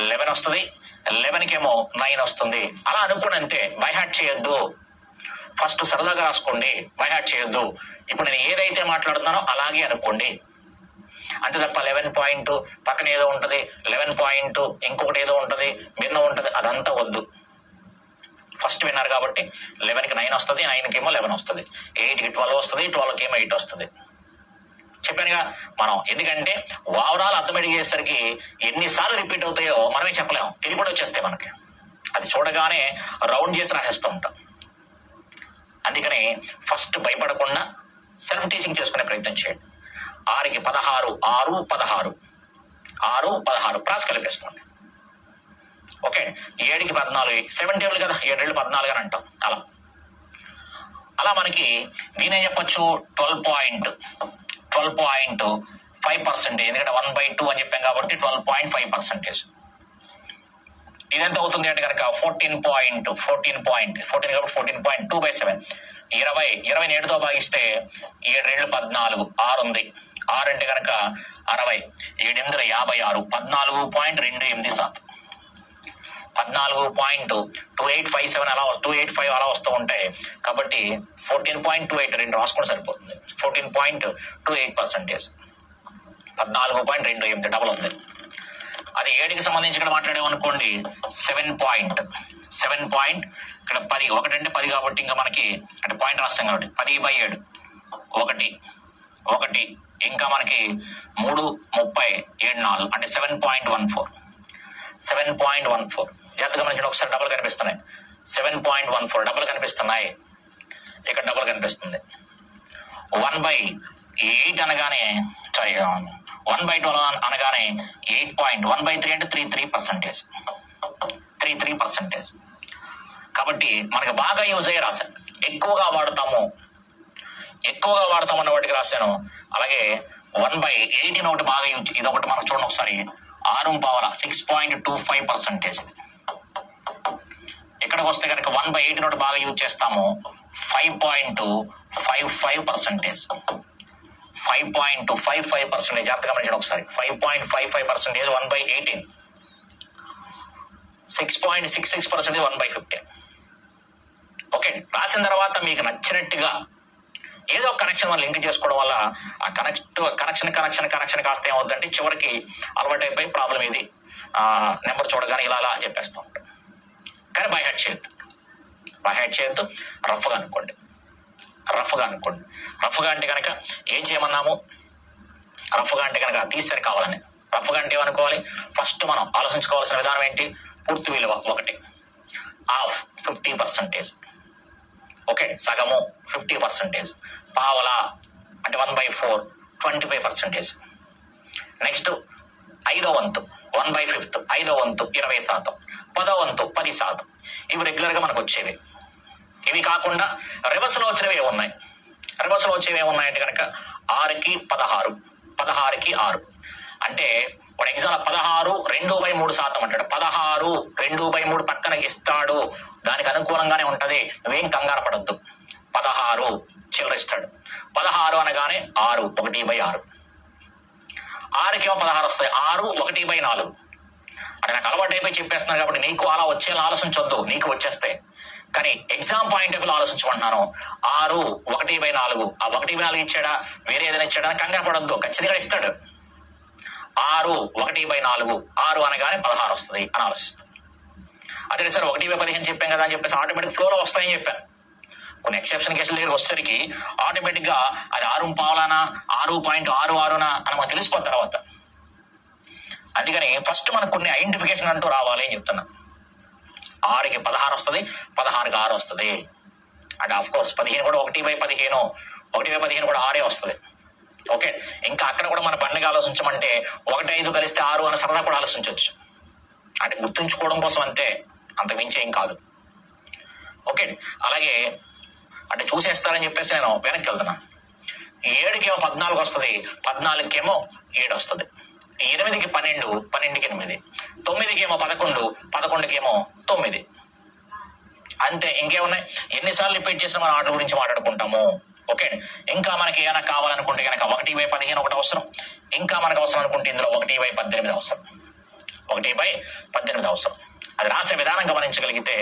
11 వస్తుంది, 11కేమో 9 వస్తుంది. అలా అనుకోండి అంతే, బైహార్ట్ చేయొద్దు. ఫస్ట్ సరదాగా రాసుకోండి, బైహార్ట్ చేయొద్దు. ఇప్పుడు నేను ఏదైతే మాట్లాడుతున్నానో అలాగే అనుకోండి అంతే తప్ప 11 పాయింట్ పక్కన ఏదో ఉంటది, 11 పాయింట్ ఇంకొకటి ఏదో ఉంటది, భిన్నం ఉంటది, అదంతా వద్దు. ఫస్ట్ విన్నారు కాబట్టి 11కి 9 వస్తుంది, 9కేమో 11 వస్తుంది, 8కి 12 వస్తుంది, 12కేమో 8 వస్తుంది. చెప్పానుగా మనం. ఎందుకంటే ఓవరాల్ అర్థమెటిక్ చేసేసరికి ఎన్నిసార్లు రిపీట్ అవుతాయో మనమే చెప్పలేము, తెలివి కూడా వచ్చేస్తాయి మనకి. అది చూడగానే రౌండ్ చేసి రాసేస్తూ ఉంటాం. అందుకని ఫస్ట్ భయపడకుండా సెల్ఫ్ టీచింగ్ చేసుకునే ప్రయత్నం చేయండి. 6కి 16, 6, 16, 6, 16 క్రాస్ కలిపేసుకోండి. ఓకే. 7కి 14, 7 టేబుల్ కదా, 7 14 అని అంటాం. అలా మనకి దీనేం చెప్పొచ్చు 12.5%. ఎందుకంటే 1/2 అని చెప్పాం కాబట్టి 12.5%. ఇదెంత అవుతుంది అంటే కనుక 14 కాబట్టి 14.2/7. 20 7తో భాగిస్తే 7 2 14, 6 ఉంది. 6 అంటే కనుక 60, 7 8 56, 14.28%. 14.2857 అలా 285 అలా వస్తూ ఉంటాయి. కాబట్టి 14.28 రెండు రాసుకుంటే సరిపోతుంది. 14.28%. 14.28 డబుల్ ఉంది. అది 7కి సంబంధించి ఇక్కడ మాట్లాడేమనుకోండి 7 పాయింట్ ఇక్కడ 10, 1 అంటే 10 కాబట్టి ఇంకా మనకి అంటే పాయింట్ రాస్తాం కాబట్టి 10/7 1 ఇంకా మనకి 3 30 7 4 అంటే 7.14. జాగ్రత్తగా గమనించండి ఒకసారి. డబుల్ కనిపిస్తున్నాయి, 7.14 డబుల్ కనిపిస్తున్నాయి, ఇక్కడ డబుల్ కనిపిస్తుంది. 1/8 అనగానే 1/12 అనగానే 8 1/3 అంటే 33%. 33%. కాబట్టి మనకి బాగా యూజ్ అయ్యి రాశాను. ఎక్కువగా వాడతాము అన్న వాటికి రాశాను. అలాగే 1/18 ఒకటి బాగా యూజ్, ఇది ఒకటి మనం చూడండి ఒకసారి. 6.25%. ఇక్కడికి వస్తే కనుక 1/18 ఒకటి బాగా యూజ్ చేస్తాము. 5.55%. 5.55%. జాగ్రత్తగా గమనించండి ఒకసారి. 5.55% 1/18. 6.66% 1/15. ఓకే, రాసిన తర్వాత మీకు నచ్చినట్టుగా ఏదో కనెక్షన్ మనం లింక్ చేసుకోవడం వల్ల ఆ కనెక్షన్ కాస్త ఏమవుతుందంటే చివరికి అలవాటు అయిపోయి ప్రాబ్లం ఇది నెంబర్ చూడగానే ఇలా అని చెప్పేస్తూ ఉంటాం. కానీ బై హ్యాడ్ చేయొద్దు. రఫ్గా అనుకోండి. రఫ్గా అంటే కనుక ఏం చేయమన్నాము? రఫ్గా అంటే కనుక తీసేసరి కావాలని. రఫ్గా అంటే ఏమనుకోవాలి? ఫస్ట్ మనం ఆలోచించుకోవాల్సిన విధానం ఏంటి? పూర్తి విలువ 1 ఆఫ్ 50%. ఓకే, సగము 50%. పావలా అంటే 1/4 25%. నెక్స్ట్ 5వ వంతు 1/5. 5వ వంతు 20%. 10వ వంతు 10%. ఇవి రెగ్యులర్ గా మనకు వచ్చేవి. ఇవి కాకుండా రివర్స్ లో వచ్చేవి ఏమున్నాయంటే కనుక 6కి 16, 16కి 6. అంటే ఒక ఎగ్జాంపుల్ 16 2/3% అంటాడు. 16 2/3 పక్కన ఇస్తాడు, దానికి అనుకూలంగానే ఉంటది, నువ్వేం కంగారు పడద్దు. 16 చిల్లర ఇస్తాడు. 16 అనగానే 6 1/6. 6కేమో 16 వస్తాయి. 6 1/4. అంటే నాకు అలవాటు అయిపోయి చెప్పేస్తున్నాను కాబట్టి నీకు అలా వచ్చేలా ఆలోచించొద్దు, నీకు వచ్చేస్తాయి. కానీ ఎగ్జామ్ పాయింట్ ఆఫ్ ఆలోచించమంటున్నాను. 6 1/4. ఆ 1/4 ఇచ్చాడా, వేరే ఏదైనా ఇచ్చాడా కంగారు పడద్దు, ఖచ్చితంగా ఇస్తాడు. 6 1/4. 6 అనగానే 16 వస్తుంది అని ఆలోచిస్తాం. అదే సార్ 1/15 చెప్పాం కదా అని చెప్పేసి ఆటోమేటిక్ ఫ్లోలో వస్తాయని చెప్పాను. కొన్ని ఎక్సెప్షన్ కేసుల దగ్గర వచ్చేసరికి ఆటోమేటిక్ గా అది 6.5 6.66 అని మనకు తెలిసిపోతుంది తర్వాత. అందుకని ఫస్ట్ మనకు కొన్ని ఐడెంటిఫికేషన్ అంటూ రావాలి అని చెప్తున్నా. 6కి 16 వస్తుంది, 16కి 6 వస్తుంది. అండ్ ఆఫ్ కోర్స్ 15 కూడా 1/15. 1/15 కూడా 6 వస్తుంది. ఓకే, ఇంకా అక్కడ కూడా మన పండుగ ఆలోచించమంటే 1 5 కలిస్తే 6 అని సరదా కూడా ఆలోచించవచ్చు. అంటే గుర్తుంచుకోవడం కోసం అంతే, అంత మించి ఏం కాదు. ఓకే, అలాగే అంటే చూసేస్తారని చెప్పేసి నేను వెనక్కి వెళ్తున్నా. 7కేమో 14 వస్తుంది, 14కేమో 7 వస్తుంది. 8కి 12, 12కి 8. 9కేమో 11, 11కేమో 9. అంతే, ఇంకేమున్నాయి? ఎన్నిసార్లు రిపీట్ చేసినా మనం ఆర్డర్ గురించి మాట్లాడుకుంటాము. ఓకే, ఇంకా మనకి ఏమైనా కావాలనుకుంటే కనుక 1/15 ఒకటి అవసరం. ఇంకా మనకు అవసరం అనుకుంటే ఇందులో 1/18 అవసరం. 1/18 అవసరం. అది రాసే విధానం గమనించగలిగితే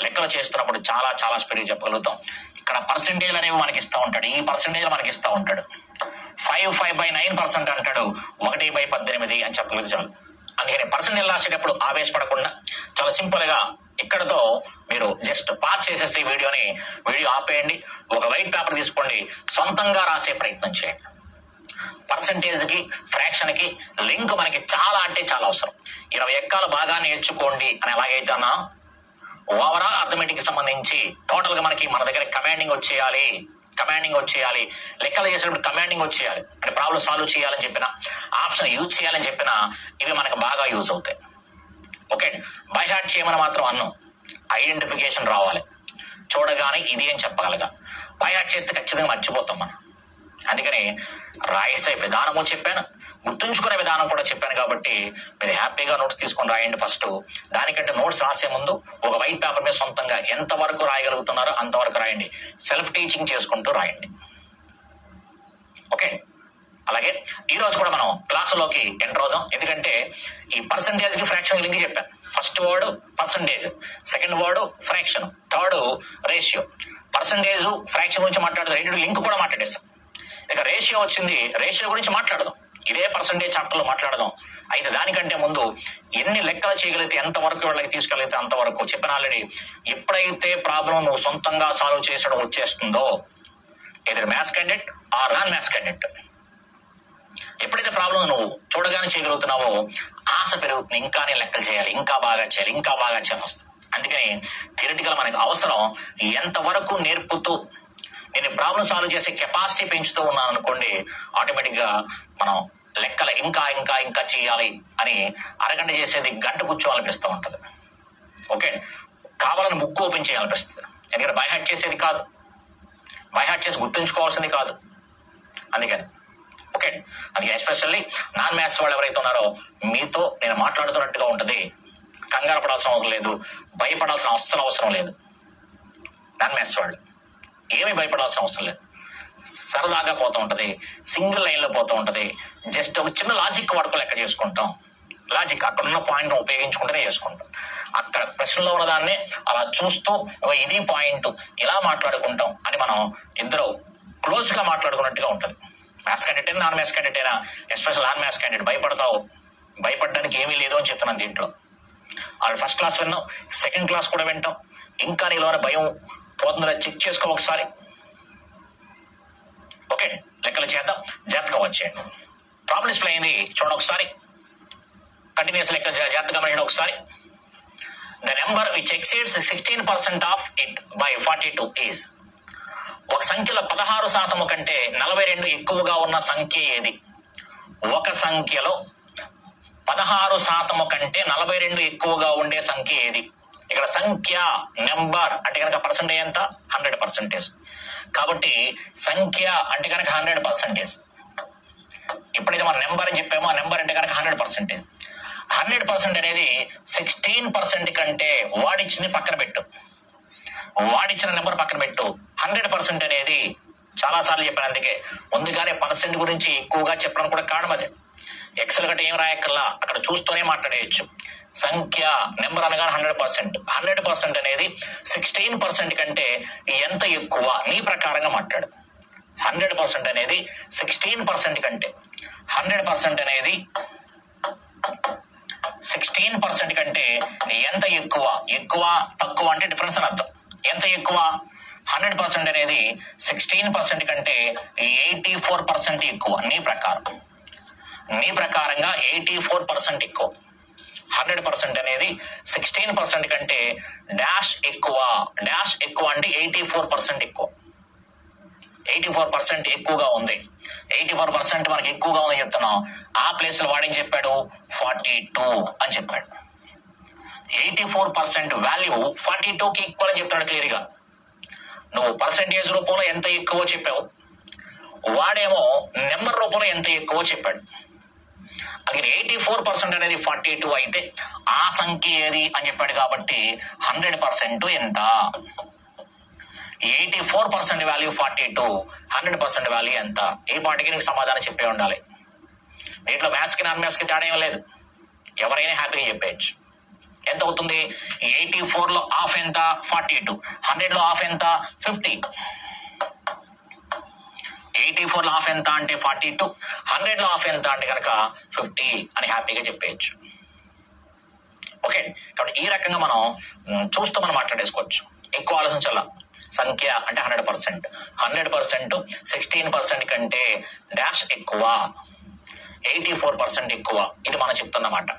లెక్కలు చేస్తున్నప్పుడు చాలా చాలా స్పీడ్గా చెప్పగలుగుతాం. ఇక్కడ పర్సెంటేజ్ అనేవి మనకి ఇస్తూ ఉంటాడు. ఈ పర్సెంటేజ్ మనకి ఇస్తూ ఉంటాడు. 5/9% అంటాడు. 1/18 అని చెప్పగలిగితే చాలు. అందుకని పర్సెంటేజ్ రాసేటప్పుడు ఆవేశపడకుండా చాలా సింపుల్ గా ఇక్కడతో మీరు జస్ట్ పాజ్ చేసేసి వీడియో ఆపేయండి. ఒక వైట్ పేపర్ తీసుకోండి, సొంతంగా రాసే ప్రయత్నం చేయండి. పర్సెంటేజ్ కి ఫ్రాక్షన్ కి లింక్ మనకి చాలా అంటే చాలా అవసరం. 20 ఎక్కాలు బాగా నేర్చుకోండి అని ఎలాగైతే అన్నా, ఓవరాల్ అర్థమెటిక్ సంబంధించి టోటల్ గా మనకి మన దగ్గర కమాండింగ్ వచ్చేయాలి. లెక్కలు చేసేటప్పుడు కమాండింగ్ వచ్చేయాలి. అంటే ప్రాబ్లం సాల్వ్ చేయాలని చెప్పిన, ఆప్షన్ యూజ్ చేయాలని చెప్పిన, ఇవి మనకు బాగా యూజ్ అవుతాయి. ఓకే, బై హార్ట్ చేయమని మాత్రం అన్ను. ఐడెంటిఫికేషన్ రావాలి, చూడగానే ఇది అని చెప్పగలగా. బై హార్ట్ చేస్తే ఖచ్చితంగా మర్చిపోతాం మనం. అందుకని రాసే విధానము చెప్పాను, గుర్తుంచుకునే విధానం కూడా చెప్పాను. కాబట్టి మీరు హ్యాపీగా నోట్స్ తీసుకొని రాయండి. ఫస్ట్ దానికంటే నోట్స్ రాసే ముందు ఒక వైట్ పేపర్ మీద సొంతంగా ఎంతవరకు రాయగలుగుతున్నారో అంతవరకు రాయండి. సెల్ఫ్ టీచింగ్ చేసుకుంటూ రాయండి. ఓకే, అలాగే ఈ రోజు కూడా మనం క్లాసులోకి ఎంటర్ అవుదాం. ఎందుకంటే ఈ పర్సంటేజ్ కి ఫ్రాక్షన్ లింక్ చెప్పాను. First word percentage, second word fraction, third ratio. Percentage fraction గురించి మాట్లాడదాం, రెండు లింక్ కూడా మాట్లాడేస్తాం. ఇక రేషియో వచ్చింది, రేషియో గురించి మాట్లాడదాం. ఇదే పర్సంటేజ్ చాప్టర్ లో మాట్లాడదాం. అయితే దానికంటే ముందు ఎన్ని లెక్కలు చేయగలిగితే, ఎంతవరకు వాళ్ళకి తీసుకెళ్ళితే అంతవరకు చెప్పిన. ఆల్రెడీ ఎప్పుడైతే ప్రాబ్లం నువ్వు సొంతంగా సాల్వ్ చేసడం వచ్చేస్తుందో, ఏదైనా maths candidate or non maths candidate, ఎప్పుడైతే ప్రాబ్లం నువ్వు చూడగానే చేయగలుగుతున్నావో ఆశ పెరుగుతుంది. ఇంకా నేను లెక్కలు చేయాలి, ఇంకా బాగా చేయాలి వస్తుంది. అందుకని థియరిటికల్ మనకు అవసరం. ఎంతవరకు నేర్పుతూ నేను ప్రాబ్లం సాల్వ్ చేసే కెపాసిటీ పెంచుతూ ఉన్నాను అనుకోండి, ఆటోమేటిక్ గా మనం లెక్కలు ఇంకా ఇంకా ఇంకా చేయాలి అని అరగంట చేసేది గంట కూర్చోవాలనిపిస్తూ ఉంటుంది. ఓకే, కావాలని బుక్ ఓపెన్ చేయాలనిపిస్తుంది. ఎందుకంటే బైహార్ట్ చేసేది కాదు, బైహార్ట్ చేసి గుర్తుంచుకోవాల్సింది కాదు. అందుకని ఓకే, అందుకే ఎస్పెషల్లీ నాన్ మ్యాథ్స్ వాళ్ళు ఎవరైతే ఉన్నారో మీతో నేను మాట్లాడుతున్నట్టుగా ఉంటుంది. కంగారు పడాల్సిన అవసరం లేదు, భయపడాల్సిన అస్సలు అవసరం లేదు. నాన్ మ్యాథ్స్ వాళ్ళు ఏమీ భయపడాల్సిన అవసరం లేదు. సరదాగా పోతూ ఉంటుంది, సింగిల్ లైన్లో పోతూ ఉంటుంది. జస్ట్ ఒక చిన్న లాజిక్ వాడుకో లెక్క చేసుకుంటాం. లాజిక్ అక్కడ ఉన్న పాయింట్ ఉపయోగించుకుంటూనే చేసుకుంటాం. అక్కడ ప్రశ్నలో ఉన్నదాన్ని అలా చూస్తూ ఇది పాయింట్ ఇలా మాట్లాడుకుంటాం అని మనం ఇద్దరు క్లోజ్ గా మాట్లాడుకున్నట్టుగా ఉంటుంది. మ్యాథ్స్ క్యాండిడేట్ అయినా నాన్ మ్యాథ్స్ క్యాండిడేట్ అయినా, ఎస్పెషల్ నాన్ మ్యాథ్స్ క్యాండిడేట్ భయపడతావు, భయపడడానికి ఏమీ లేదు అని చెప్తున్నాను. దీంట్లో వాళ్ళు ఫస్ట్ క్లాస్ విన్నాం, సెకండ్ క్లాస్ కూడా వింటాం. ఇంకా నీలో భయం పోతుందా చెక్ చేసుకో ఒకసారి. ఓకే, లెక్కలు చేద్దాం, జాగ్రత్తగా వచ్చేయండి. ప్రాబ్లమ్స్ ప్లే అయింది చూడండి ఒకసారి, కంటిన్యూస్ లెక్క జాగ్రత్తగా గమనించండి ఒకసారి. The number which exceeds 16% of it by 42 is. ఒక సంఖ్యలో 16% కంటే 42 ఎక్కువగా ఉన్న సంఖ్య ఏది? ఒక సంఖ్యలో 16% కంటే 42 ఎక్కువగా ఉండే సంఖ్య ఏది? ఇక్కడ సంఖ్య నెంబర్ అంటే కనుక పర్సెంటేజ్ ఎంత? 100%. కాబట్టి సంఖ్య అంటే కనుక 100%. ఎప్పుడైతే మనం నెంబర్ అని చెప్పామో ఆ నెంబర్ అంటే కనుక 100%. 100% అనేది 16% కంటే వాడిచ్చింది పక్కన పెట్టు, వాడిచ్చిన నెంబర్ పక్కన పెట్టు. 100% అనేది చాలా సార్లు చెప్పాను. అందుకే ముందుగానే పర్సెంట్ గురించి ఎక్కువగా చెప్పడం కూడా కారణం అదే. ఎక్సెల్ గట్ట ఏం రాయక్కర్లా, అక్కడ చూస్తూనే మాట్లాడేయచ్చు. సంఖ్య నెంబర్ అనగానే 100%. 100% అనేది 16% కంటే ఎంత ఎక్కువ? నీ ప్రకారంగా మాట్లాడు. 100% అనేది 16% కంటే, 100% అనేది 16% కంటే ఎంత ఎక్కువ? ఎక్కువ తక్కువ అంటే డిఫరెన్స్ అని అర్థం. ఎంత ఎక్కువ? 100% అనేది 16% కంటే 84% ఎక్కువ. నీ ప్రకారంగా 84% ఎక్కువ. 100% అనేది 16% కంటే డాష్ ఎక్కువ. డాష్ ఎక్కువ అంటే 84% ఎక్కువ. 84% ఎక్కువగా ఉంది. 84% మనకి ఎక్కువగా ఉందని చెప్తున్నాం. ఆ ప్లేస్ లో వాడేం చెప్పాడు? 42 అని చెప్పాడు. 84% వాల్యూ 42కి ఈక్వల్ అని చెప్తాడు క్లియర్గా. నువ్వు పర్సెంటేజ్ రూపంలో ఎంత ఎక్కువ చెప్పావు, వాడేమో నెంబర్ రూపంలో ఎంత ఎక్కువ చెప్పాడు. అది 84% అనేది 42 అయితే ఆ సంఖ్య ఏది అని చెప్పాడు. కాబట్టి 100% ఎంత? 84% వాల్యూ 42, 100% వాల్యూ ఎంత? ఈ పాటికి నీకు సమాధానం చెప్పే ఉండాలి. దీంట్లో మ్యాథ్స్ కి నాన్ మ్యాథ్స్ కి తేడా ఏం లేదు, ఎవరైనా హ్యాపీగా చెప్పేయచ్చు. ఎంత అవుతుంది? 84 లో హాఫ్ ఎంత? 42. 100 లో హాఫ్ ఎంత? 50. 84 లో హాఫ్ ఎంత అంటే 42, 100 లో హాఫ్ ఎంత అంటే కనుక 50 అని హ్యాపీగా చెప్పేయచ్చు. ఓకే, కాబట్టి ఈ రకంగా మనం చూస్తూ మనం మాట్లాడేసుకోవచ్చు. ఎక్కువ ఆలోచించాల. సంఖ్య అంటే 100%. 100% 16% కంటే డాష్ ఎక్కువ, 84% ఎక్కువ. ఇది మనం చెప్తున్నమాట.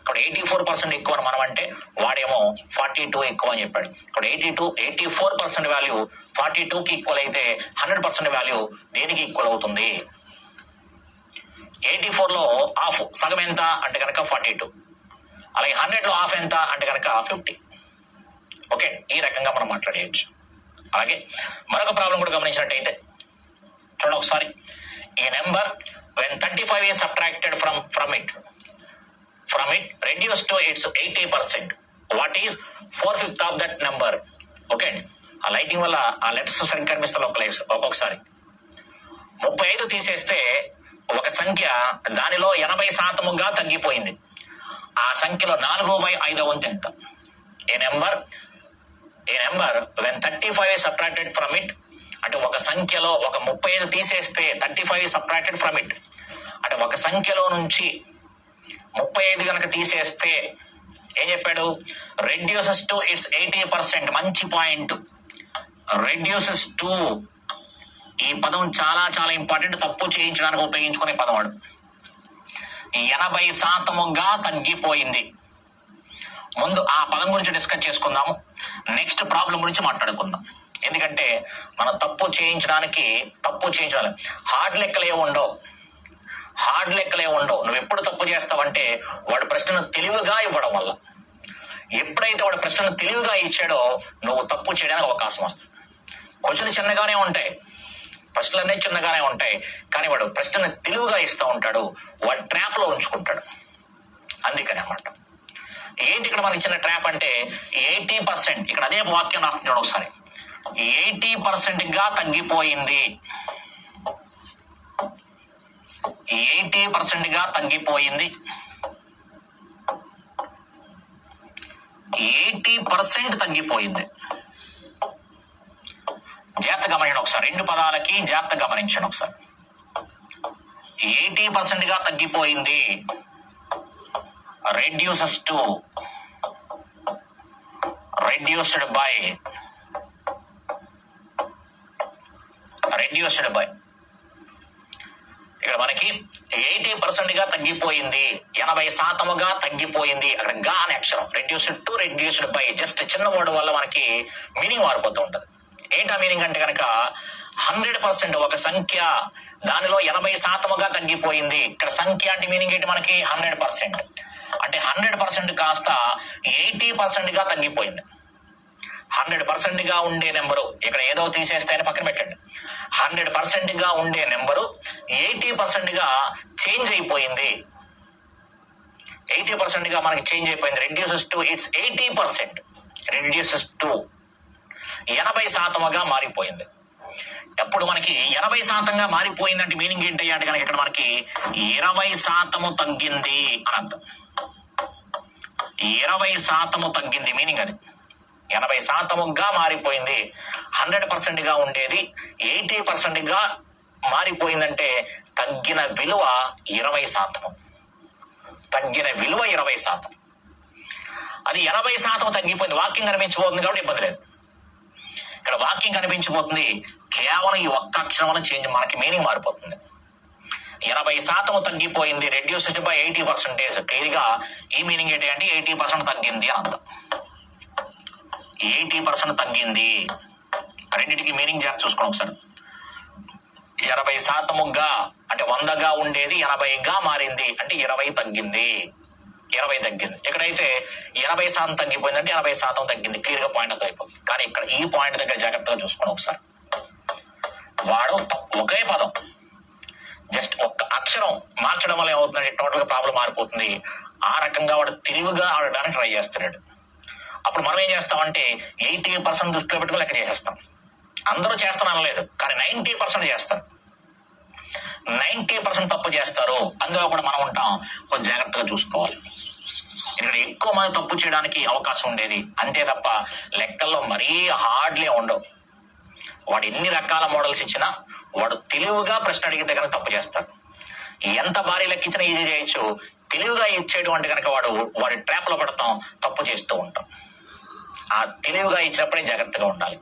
ఇక్కడ 84% ఎక్కువ అని మనం అంటే, వాడేమో 42 ఎక్కువ అని చెప్పాడు. ఇక్కడ 84% వాల్యూ 42కి ఈక్వల్ అయితే 100% వాల్యూ దేనికి ఈక్వల్ అవుతుంది? 84 లో హాఫ్ సగం ఎంత అంటే కనుక 42. అలాగే 100 లో హాఫ్ ఎంత అంటే కనుక 50. ఓకే, ఈ రకంగా మనం మాట్లాడేయచ్చు. అలాగే మరొక ప్రాబ్లం కూడా గమనించినట్టయితే చూడండి ఒకసారి. ఈ number when 35 is subtracted from it reduced to its 80%, what is 4/5 of that number? Okay, ఆ లైటింగ్ వల్ల ఆ లెటర్స్ సరిగ్గా కనిపిస్తారు ఒక్కొక్కసారి. 35 తీసేస్తే ఒక సంఖ్య దానిలో 80% తగ్గిపోయింది. ఆ సంఖ్యలో 4/5 వంతు ఎంత? ఏ number when 35 is subtracted from it, అంటే ఒక సంఖ్యలో ఒక 35 తీసేస్తే 35 is subtracted from it, అంటే ఒక సంఖ్యలో నుంచి 35 కనుక తీసేస్తే ఏం చెప్పాడు? Reduces to it's 80%. మంచి పాయింట్. రెడ్యూసెస్ టు, ఈ పదం చాలా చాలా ఇంపార్టెంట్. తప్పు చేయించడానికి ఉపయోగించుకునే పదం వాడు. 80% తగ్గిపోయింది. ముందు ఆ పదం గురించి డిస్కస్ చేసుకుందాము, నెక్స్ట్ ప్రాబ్లం గురించి మాట్లాడుకుందాం. ఎందుకంటే మనం తప్పు చేయించడానికి హార్డ్ లెక్కలు ఏమి ఉండవు. హార్డ్ లెక్కలే ఉండవు. నువ్వు ఎప్పుడు తప్పు చేస్తావంటే వాడు ప్రశ్నను తెలివిగా ఇవ్వడం వల్ల. ఎప్పుడైతే వాడు ప్రశ్నను తెలివిగా ఇచ్చాడో నువ్వు తప్పు చేయడానికి అవకాశం వస్తుంది. క్వశ్చన్లు చిన్నగానే ఉంటాయి, ప్రశ్నలన్నీ చిన్నగానే ఉంటాయి, కానీ వాడు ప్రశ్నను తెలివిగా ఇస్తూ ఉంటాడు, వాడు ట్రాప్ లో ఉంచుకుంటాడు. అందుకని అన్నమాట. ఏంటి ఇక్కడ మనకి ఇచ్చిన ట్రాప్ అంటే 80%. ఇక్కడ అదే వాక్యం రాస్తున్నాడు ఒకసారి. 80% గా తగ్గిపోయింది, 80% గా తగ్గిపోయింది, 80% తగ్గిపోయింది. జాగ్రత్త గమనించండి ఒకసారి, 2 పదాలకి జాగ్రత్త గమనించండి ఒకసారి. 80% గా తగ్గిపోయింది, reduces to, reduced by, reduced by. ఇక్కడ మనకి 80% గా తగ్గిపోయింది, 80% తగ్గిపోయింది. అక్కడ గా అనే అక్షరం, reduced to, reduced by, just చిన్న వర్డ్ వల్ల మనకి మీనింగ్ మారిపోతూ ఉంటుంది. ఏంటా మీనింగ్ అంటే కనుక 100% ఒక సంఖ్య, దానిలో 80% తగ్గిపోయింది. ఇక్కడ సంఖ్య అంటే మీనింగ్ ఏంటి మనకి 100%. అంటే 100% కాస్త 80% గా తగ్గిపోయింది. 100% గా ఉండే నెంబరు, ఇక్కడ ఏదో తీసేస్తే అని పక్కన పెట్టండి, 100% గా ఉండే నెంబరు 80% గా చేంజ్ అయిపోయింది. 80% గా మనకి చేంజ్ అయిపోయింది. Reduces to it's 80%, reduces to 80% గా మారిపోయింది. అప్పుడు మనకి 80% గా మారిపోయిందంటే మీనింగ్ ఏంటి అంటే కనుక ఇక్కడ మనకి 20% తగ్గింది అని అర్థం. 20% తగ్గింది మీనింగ్ అది. 80% గా మారిపోయింది. 100% గా ఉండేది 80% గా మారిపోయిందంటే తగ్గిన విలువ 20%. తగ్గిన విలువ 20%. అది 80% తగ్గిపోయింది. వాక్యం కనిపించబోతుంది కాబట్టి ఇబ్బంది లేదు. ఇక్కడ వాక్యం కనిపించబోతుంది, కేవలం ఈ ఒక్క అక్షరం వల్ల చేంజ్ మనకి మీనింగ్ మారిపోతుంది. 80% తగ్గిపోయింది, రెడ్యూస్డ్ బై 80%. క్లియర్ గా ఈ మీనింగ్ ఏంటి అంటే 80% తగ్గింది అని అర్థం. 80% తగ్గింది. రెండింటికి మీనింగ్ జాగ్రత్త చూసుకోండి ఒకసారి. 80% గా అంటే 100గా ఉండేది 80గా మారింది అంటే 20 తగ్గింది, 20 తగ్గింది. ఎక్కడైతే 80% తగ్గిపోయింది అంటే 80% తగ్గింది. క్లియర్ గా పాయింట్ అంతా అయిపోతుంది. కానీ ఇక్కడ ఈ పాయింట్ దగ్గర జాగ్రత్తగా చూసుకోండి ఒకసారి. వాడు ఒకే పదం, జస్ట్ ఒక్క అక్షరం మార్చడం వల్ల ఏమవుతుందంటే టోటల్ గా ప్రాబ్లం మారిపోతుంది. ఆ రకంగా వాడు తెలివిగా ఆడడానికి ట్రై చేస్తున్నాడు. అప్పుడు మనం ఏం చేస్తామంటే 80% దృష్టిలో పెట్టుకుని లెక్క చేసేస్తాం. అందరూ చేస్తాను లేదు, కానీ 90% చేస్తారు. 90% తప్పు చేస్తారు. అందులో కూడా మనం ఉంటాం. కొంచెం జాగ్రత్తగా చూసుకోవాలి. ఇక్కడ ఎక్కువ మంది తప్పు చేయడానికి అవకాశం ఉండేది అంతే తప్ప లెక్కల్లో మరీ హార్డ్లే ఉండవు. వాడు ఎన్ని రకాల మోడల్స్ ఇచ్చినా వాడు తెలివిగా ప్రశ్న అడిగితే కనుక తప్పు చేస్తాడు. ఎంత భారీ లెక్కించినా ఈజీ చేయొచ్చు. తెలివిగా ఇచ్చేయడం అంటే కనుక వాడి ట్రాప్ లో పడతాం, తప్పు చేస్తూ ఉంటాం. ఆ తెలివిగా ఇచ్చినప్పుడే జాగ్రత్తగా ఉండాలి.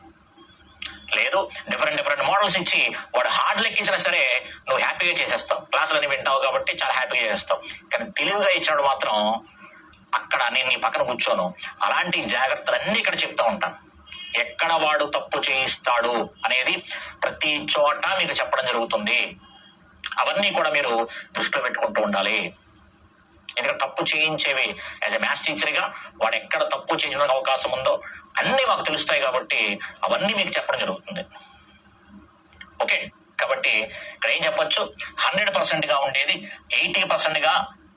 లేదు డిఫరెంట్ మోడల్స్ ఇచ్చి వాడు హార్డ్ లెక్కించినా సరే నువ్వు హ్యాపీగా చేసేస్తావు. క్లాసులన్నీ వింటావు కాబట్టి చాలా హ్యాపీగా చేసేస్తావు. కానీ తెలివిగా ఇచ్చినప్పుడు మాత్రం అక్కడ నేను నీ పక్కన కూర్చోను. అలాంటి జాగ్రత్తలన్నీ ఇక్కడ చెప్తా ఉంటాను. ఎక్కడ వాడు తప్పు చేయిస్తాడు అనేది ప్రతి చోట మీకు చెప్పడం జరుగుతుంది. అవన్నీ కూడా మీరు దృష్టిలో పెట్టుకుంటూ ఉండాలి. ఎందుకంటే తప్పు చేయించేవి యాజ్ ఎ మ్యాథ్స్ టీచర్గా వాడు ఎక్కడ తప్పు చేయించడానికి అవకాశం ఉందో అన్నీ మాకు తెలుస్తాయి కాబట్టి అవన్నీ మీకు చెప్పడం జరుగుతుంది. ఓకే, కాబట్టి ఇక్కడ ఏం చెప్పొచ్చు, 100% గా ఉండేది 80% గా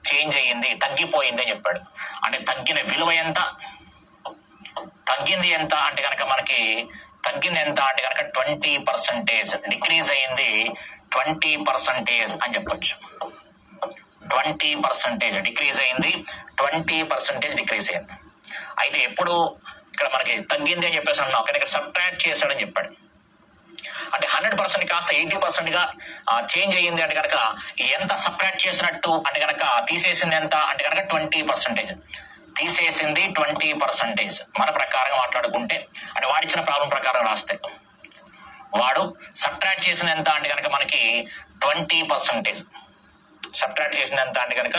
చేంజ్ అయ్యింది, తగ్గిపోయింది అని చెప్పాడు. అంటే తగ్గిన విలువ ఎంత, తగ్గింది ఎంత అంటే కనుక మనకి తగ్గింది ఎంత అంటే కనుక 20%. డిక్రీజ్ అయ్యింది 20% అని చెప్పొచ్చు. 20% డిక్రీజ్ అయింది, 20% డిక్రీజ్ అయింది. అయితే ఎప్పుడు ఇక్కడ మనకి తగ్గింది అని చెప్పేసి అన్నాం, కానీ ఇక్కడ సబ్ట్రాక్ట్ చేశాడని చెప్పాడు. అంటే 100% కాస్త 80% గా చేంజ్ అయ్యింది అంటే కనుక ఎంత సబ్ట్రాక్ట్ చేసినట్టు అంటే కనుక తీసేసింది ఎంత అంటే కనుక 20%. తీసేసింది 20%. మన ప్రకారం మాట్లాడుకుంటే అంటే వాడిచ్చిన ప్రాబ్లం ప్రకారం రాస్తే వాడు సబ్ట్రాక్ట్ చేసింది ఎంత అంటే కనుక మనకి 20%. సబ్ట్రాక్ట్ చేసింది ఎంత అంటే కనుక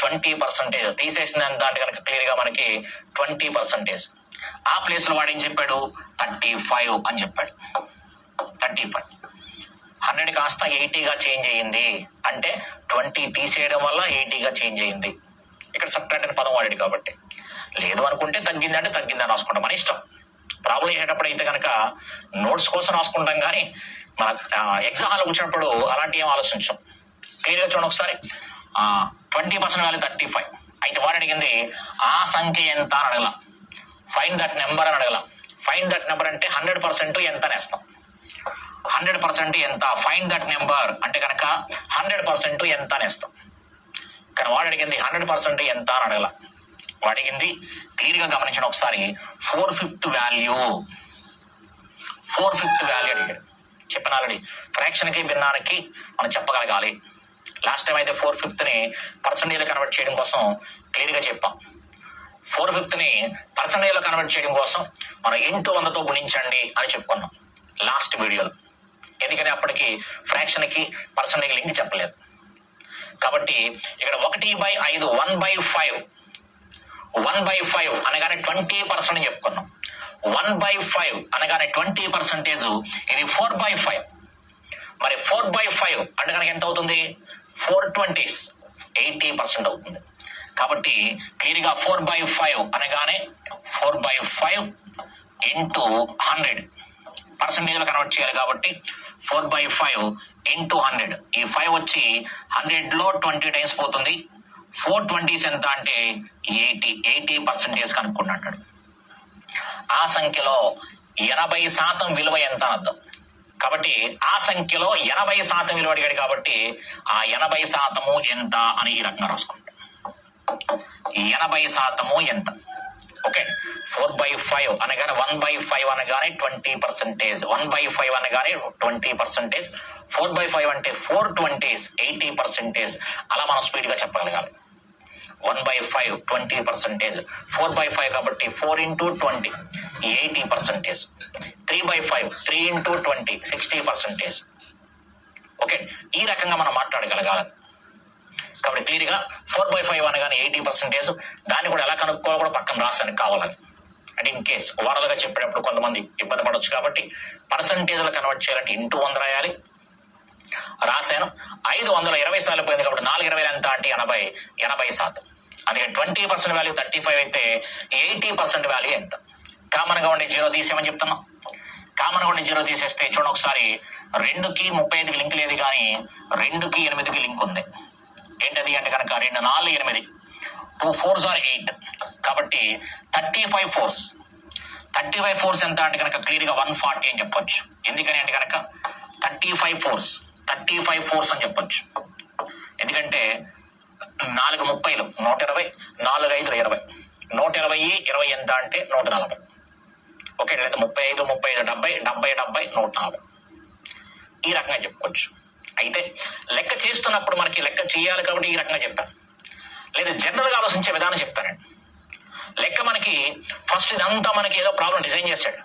20%. తీసేసింది ఎంత అంటే కనుక క్లియర్ గా మనకి 20%. ఆ ప్లేస్ లో వాడు ఏం చెప్పాడు, 35 అని చెప్పాడు. 35. 100 కాస్త 80గా చేంజ్ అయ్యింది అంటే 20 తీసేయడం వల్ల 80గా చేంజ్ అయ్యింది. ఇక్కడ సబ్ట్రాక్ట్ అనే పదం వాడాడు కాబట్టి. లేదు అనుకుంటే తగ్గిందంటే తగ్గిందని రాసుకుంటాం, మన ఇష్టం. ప్రాబ్లం చేసేటప్పుడు అయితే కనుక నోట్స్ కోసం రాసుకుంటాం, కానీ మన ఎగ్జామ్ హాల్ వచ్చినప్పుడు అలాంటి ఏం ఆలోచించాం. క్లియర్గా చూడండి ఒకసారి. 20% వాల్యూ 35. అయితే వాడు అడిగింది ఆ సంఖ్య ఎంత అని అడగల, ఫైండ్ దట్ నెంబర్ అని అడగల. ఫైండ్ దట్ నెంబర్ అంటే 100% ఎంత అనేస్తాం. 100% ఎంత, ఫైండ్ దట్ నెంబర్ అంటే కనుక 100% ఎంత అనేస్తాం. కానీ వాడు అడిగింది 100% ఎంత అని అడగల. వాడు అడిగింది క్లియర్గా గమనించండి ఒకసారి, 4/5 వాల్యూ. 4/5 వాల్యూ అడిగాడు. చెప్పిన ఆల్రెడీ ఫ్రాక్షన్కి భిన్నానికి మనం చెప్పగలగాలి. లాస్ట్ టైం అయితే 4/5ని పర్సంటేజ్ కన్వర్ట్ చేయడం కోసం క్లియర్గా చెప్పాం. 4/5ని పర్సంటేజ్ కన్వర్ట్ చేయడం కోసం మనం ఇంటూ 100తో గుణించండి అని చెప్పుకున్నాం లాస్ట్ వీడియోలో. ఎందుకని అప్పటికి ఫ్రాక్షన్కి పర్సంటేజ్ లింక్ చెప్పలేదు. కాబట్టి ఇక్కడ 1/5 1/5 1/5 అనగానే 20% చెప్పుకున్నాం. 1/5 అనగానే 20%, ఇది 4/5. మరి 4/5 అంటే కనుక ఎంత అవుతుంది? 4/20, 80% అవుతుంది. కాబట్టి క్లియర్గా 4/5 అనగానే 4/5 ఇంటూ 100 పర్సంటేజ్లో కన్వర్ట్ చేయాలి. కాబట్టి 4/5 ఇంటూ 100. ఈ 5 వచ్చి 100లో 20 టైమ్స్ పోతుంది. 4/20 ఎంత అంటే 80% కనుక్కున్నాడు. ఆ సంఖ్యలో 80% విలువ ఎంత అని అర్థం. కాబట్టి ఆ సంఖ్యలో 80% విలువ అడిగాడు కాబట్టి ఆ 80% ఎంత అని ఈ రకంగా రాసుకుంటాం. 80% ఎంత? ఓకే. 4/5 అనగానే 1/5 అనగానే 20%, 1/5 అనగానే 20%, 4/5 అంటే 4/20, 80%. అలా మనం స్పీడ్ గా చెప్పగలగాలి. 1/5 20%, 4/5 కాబట్టి 4 into 20 80%, 3/5 3 into 20 60%. ఓకే, ఈ రకంగా మనం మాట్లాడగలగాలి. కాబట్టి క్లియర్గా 4/5 అనగానే 80%. దాన్ని కూడా ఎలా కనుక్కోవాలో కూడా పక్కన రాసాను కావాలని, అంటే ఇన్ కేస్ ఓవరాల్గా చెప్పేటప్పుడు కొంతమంది ఇబ్బంది పడవచ్చు. కాబట్టి పర్సంటేజ్లో కన్వర్ట్ చేయాలంటే ఇంటూ 100 రాయాలి. రాశాను. 500 20 సార్లు పోయింది కాబట్టి 4/20 ఎంత అంటే 80%. అందుకే 20% వాల్యూ 35 అయితే 80% వాల్యూ ఎంత? కామన్ గా ఉండే 0 తీసేయమని చెప్తున్నాం. కామన్ గా ఉండే 0 తీసేస్తే చూడండి ఒకసారి, 2కి 35కి లింక్ లేదు, కానీ 2కి 8కి లింక్ ఉంది. ఏంటది అంటే కనుక 2 4 8, 2 4s are 8. కాబట్టి 35 4s. 35 4s ఎంత అంటే కనుక క్లియర్గా 140 అని చెప్పొచ్చు. ఎందుకని అంటే కనుక 35 4s అని చెప్పొచ్చు. ఎందుకంటే 4 30లు 120, 4 5 20, 120 20 ఎంత అంటే 140. ఓకే, లేదా 35 35 70 70 70 140. ఈ రకంగా చెప్పుకోవచ్చు. అయితే లెక్క చేస్తున్నప్పుడు మనకి లెక్క చేయాలి కాబట్టి ఈ రకంగా చెప్పాను. లేదా జనరల్గా ఆలోచించే విధానం చెప్తానండి. లెక్క మనకి ఫస్ట్ ఇదంతా మనకి ఏదో ప్రాబ్లం డిజైన్ చేశాడు.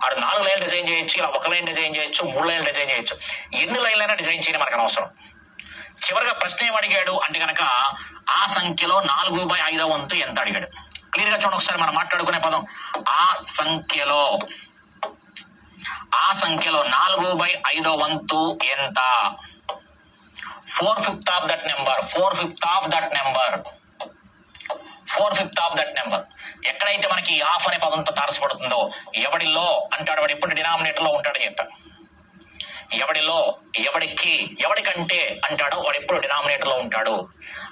ఆడు 4 లైన్లు డిజైన్ చేయొచ్చు, ఇలా 1 లైన్ డిజైన్ చేయొచ్చు, 3 లైన్లు డిజైన్ చేయొచ్చు. ఎన్ని లైన్లైనా డిజైన్ చేయడం మనకు అనవసరం. చివరిగా ప్రశ్న ఏమడిగాడు అంటే కనుక ఆ సంఖ్యలో 4/5వ వంతు ఎంత అడిగాడు. క్లియర్గా చూడండి ఒకసారి, మనం మాట్లాడుకునే పదం ఆ సంఖ్యలో 4/5వ వంతు ఎంత? 4/5 of that number. 4/5 of that number. 4/5 of that number. ఎక్కడైతే మనకి హాఫ్ అనే పదంతో తారసపడుతుందో, ఎవడిలో అంటాడు, వాడు ఎప్పుడు డినామినేటర్ లో ఉంటాడని చెప్పాడు. ఎవడిలో, ఎవడికి, ఎవడికంటే అంటాడో వాడు ఎప్పుడు డినామినేటర్ లో ఉంటాడు.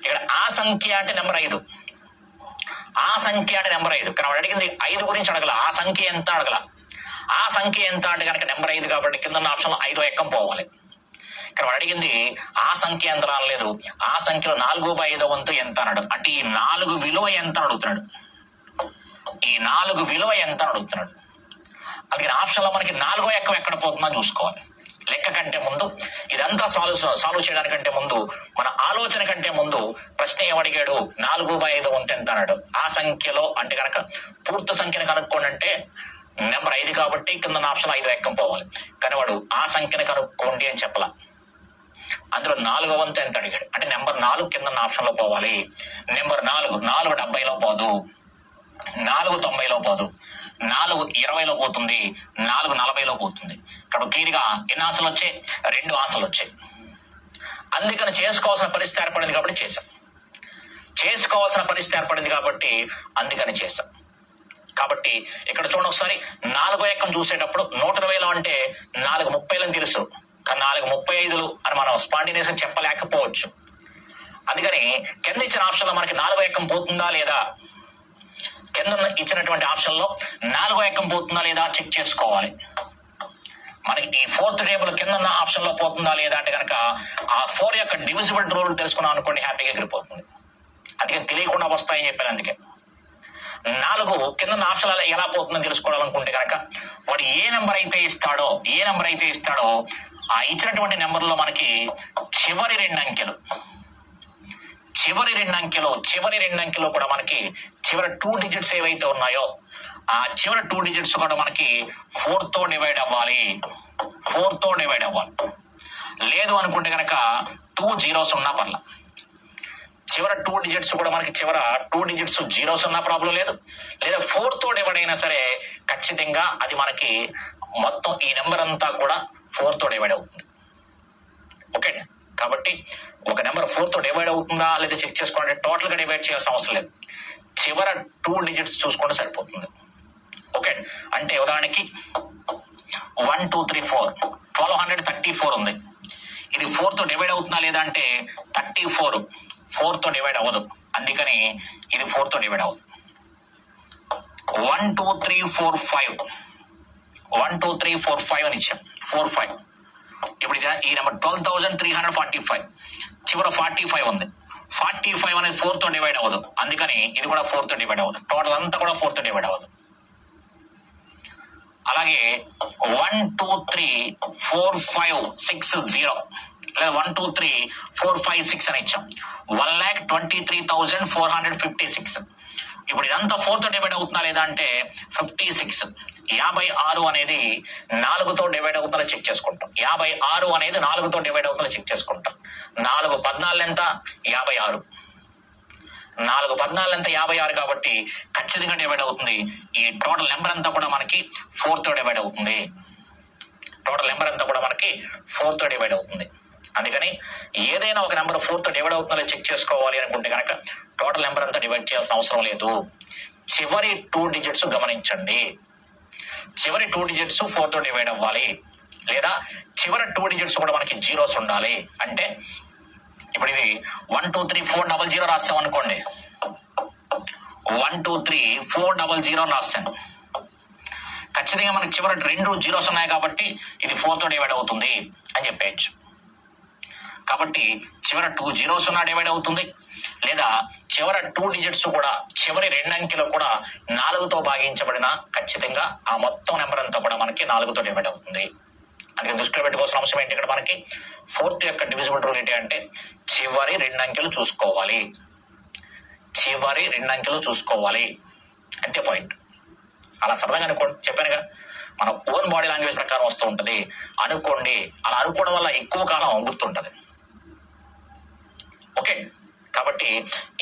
ఇక్కడ ఆ సంఖ్య అంటే నెంబర్ 5. ఆ సంఖ్య అంటే నెంబర్ 5. కానీ వాడు అడిగింది 5 గురించి అడగల, ఆ సంఖ్య ఎంత అడగల. ఆ సంఖ్య ఎంత అంటే కనుక నెంబర్ 5 కాబట్టి కింద ఆప్షన్ 5 ఎక్కం పోవాలి. ఇక్కడ వాడు అడిగింది ఆ సంఖ్య ఎంత అనలేదు, ఆ సంఖ్యలో 4/5వ వంతు ఎంత అన్నాడు. అంటే ఈ 4 విలువ ఎంత అడుగుతున్నాడు. ఈ 4 విలువ ఎంత అడుగుతున్నాడు. అందుకని ఆప్షన్ లో మనకి 4వ ఎక్కం ఎక్కడ పోతుందో చూసుకోవాలి. లెక్క కంటే ముందు, ఇదంతా సాల్వ్ చేయడానికంటే ముందు, మన ఆలోచన కంటే ముందు ప్రశ్న ఏమడిగాడు, 4/5వ వంతు ఎంత అన్నాడు. ఆ సంఖ్యలో అంటే కనుక పూర్తి సంఖ్యను కనుక్కోండి అంటే నెంబర్ 5 కాబట్టి కింద ఆప్షన్ 5 ఎక్కం పోవాలి. కానీ వాడు ఆ సంఖ్యను కనుక్కోండి అని చెప్పలా. అందులో 4వ వంతు ఎంత అడిగాడు అంటే నెంబర్ 4 కింద ఆప్షన్ లో పోవాలి. నెంబర్ 4 70లో పోదు, 4 90లో పోదు, 4 20లో పోతుంది, 4 40లో పోతుంది. ఇక్కడ క్లియర్గా ఎన్ని ఆశలు వచ్చాయి? 2 ఆశలు వచ్చాయి. అందుకని చేసుకోవాల్సిన పరిస్థితి ఏర్పడింది కాబట్టి చేశాం. చేసుకోవాల్సిన పరిస్థితి ఏర్పడింది కాబట్టి అందుకని చేశాం. కాబట్టి ఇక్కడ చూడండి ఒకసారి 4వ ఎక్కం చూసేటప్పుడు 120 అంటే 430 అని తెలుసు, కానీ 435 అని మనం స్పాంటినియస్ చెప్పలేకపోవచ్చు. అందుకని కింద ఇచ్చిన ఆప్షన్ లో మనకి 4వ ఎక్కం పోతుందా లేదా, కింద ఇచ్చినటువంటి ఆప్షన్ లో 4వ ఎక్కం పోతుందా లేదా చెక్ చేసుకోవాలి. మనకి ఈ 4th టేబుల్ కింద ఉన్న ఆప్షన్ లో పోతుందా లేదా అంటే కనుక ఆ 4 యొక్క డివిజిబుల్ రూల్ తెలుసుకున్నాం అనుకోండి, హ్యాపీగా ఎగిరిపోతుంది. అందుకే తెలియకుండా వస్తాయని చెప్పాను. అందుకే 4 కింద ఆప్షన్ ఎలా పోతుందని తెలుసుకోవాలనుకుంటే కనుక వాడు ఏ నెంబర్ అయితే ఇస్తాడో ఆ ఇచ్చినటువంటి నెంబర్లో మనకి చివరి 2 అంకెలు కూడా మనకి చివరి 2 డిజిట్స్ ఏవైతే ఉన్నాయో ఆ చివరి 2 డిజిట్స్ కూడా మనకి 4 తో డివైడ్ అవ్వాలి. లేదు అనుకుంటే కనుక 2 జీరోస్ ఉన్నా పర్లా. చివర 2 డిజిట్స్ కూడా మనకి చివర 2 డిజిట్స్ జీరోస్ ఉన్నా ప్రాబ్లం లేదు, లేదా 4 తో డివైడ్ అయినా సరే ఖచ్చితంగా అది మనకి మొత్తం ఈ నెంబర్ అంతా కూడా 4 తో డివైడ్ అవుతుంది. ఓకే, కాబట్టి ఒక నెంబర్ 4 తో డివైడ్ అవుతుందా లేదా చెక్ చేసుకోండి. టోటల్ గా డివైడ్ చేయాల్సిన అవసరం లేదు, చివర 2 డిజిట్స్ చూసుకుంటే సరిపోతుంది. ఓకే, అంటే ఉదాహరణకి 1 2 3 4 1234 ఉంది. ఇది 4 తో డివైడ్ అవుతుందా లేదా అంటే 34 4 తో డివైడ్ అవ్వదు, అందుకని ఇది 4 తో డివైడ్ అవ్వదు. 1 2 3 4 5 అని ఇచ్చాం, 4 5. ఇప్పుడు ఈ నెంబర్ 12,345 చివర 45 ఉంది. 45 అనేది 4 తో డివైడ్ అవ్వదు, అందుకని ఇది కూడా 4 తో డివైడ్ అవ్వదు. టోటల్ అంతా కూడా 4 తో డివైడ్ అవ్వదు. అలాగే 1 2 3 4 5 6 0 లేదా 1 2 3 4 5 6 అని ఇచ్చాం. 1,23,456. ఇప్పుడు ఇదంతా 4 తో డివైడ్ అవుతుందా లేదా అంటే 56. 56 అనేది 4 తో డివైడ్ అవుతుందో చెక్ చేసుకుంటాం. 56 అనేది 4 తో డివైడ్ అవుతుందో చెక్ చేసుకుంటాం. 4 14 ఎంత? 56. 4 14 ఎంత? 56 కాబట్టి ఖచ్చితంగా డివైడ్ అవుతుంది. ఈ టోటల్ నెంబర్ అంతా కూడా మనకి 4 తో డివైడ్ అవుతుంది. అందుకని ఏదైనా ఒక నెంబర్ 4 తో డివైడ్ అవుతుందో చెక్ చేసుకోవాలి అనుకుంటే కనుక టోటల్ నెంబర్ అంతా డివైడ్ చేయాల్సిన అవసరం లేదు. చివరి 2 డిజిట్స్ గమనించండి. చివరి 2 డిజిట్స్ 4 తో డివైడ్ అవ్వాలి, లేదా చివరి 2 డిజిట్స్ కూడా మనకి జీరోస్ ఉండాలి. అంటే ఇప్పుడు ఇది 1 2 3 4 0 రాస్తాం అనుకోండి, 1 2 3 4 0 రాస్తాను. ఖచ్చితంగా మనకి చివరి 2 జీరోస్ ఉన్నాయి కాబట్టి ఇది 4 తో డివైడ్ అవుతుంది అని చెప్పేయచ్చు. కాబట్టి చివరి 2 జీరోస్ ఉన్నా డివైడ్ అవుతుంది, లేదా చివరి 2 డిజిట్స్ కూడా చివరి 2 అంకెలు కూడా 4 తో భాగించబడిన ఖచ్చితంగా ఆ మొత్తం నెంబర్ అంతా కూడా మనకి 4 తో డివైడ్ అవుతుంది. అందుకే దృష్టిలో పెట్టుకోవాల్సిన అంశం ఏంటి, ఇక్కడ మనకి 4th యొక్క డివిజిబుల్ రూల్ ఏంటి అంటే చివరి 2 అంకెలు చూసుకోవాలి అంటే పాయింట్. అలా సరదాగా అనుకోండి, చెప్పానుగా మన ఓన్ బాడీ లాంగ్వేజ్ ప్రకారం వస్తూ ఉంటుంది అనుకోండి. అలా అనుకోవడం వల్ల ఎక్కువ కాలం గుర్తుంటది. ఓకే, కాబట్టి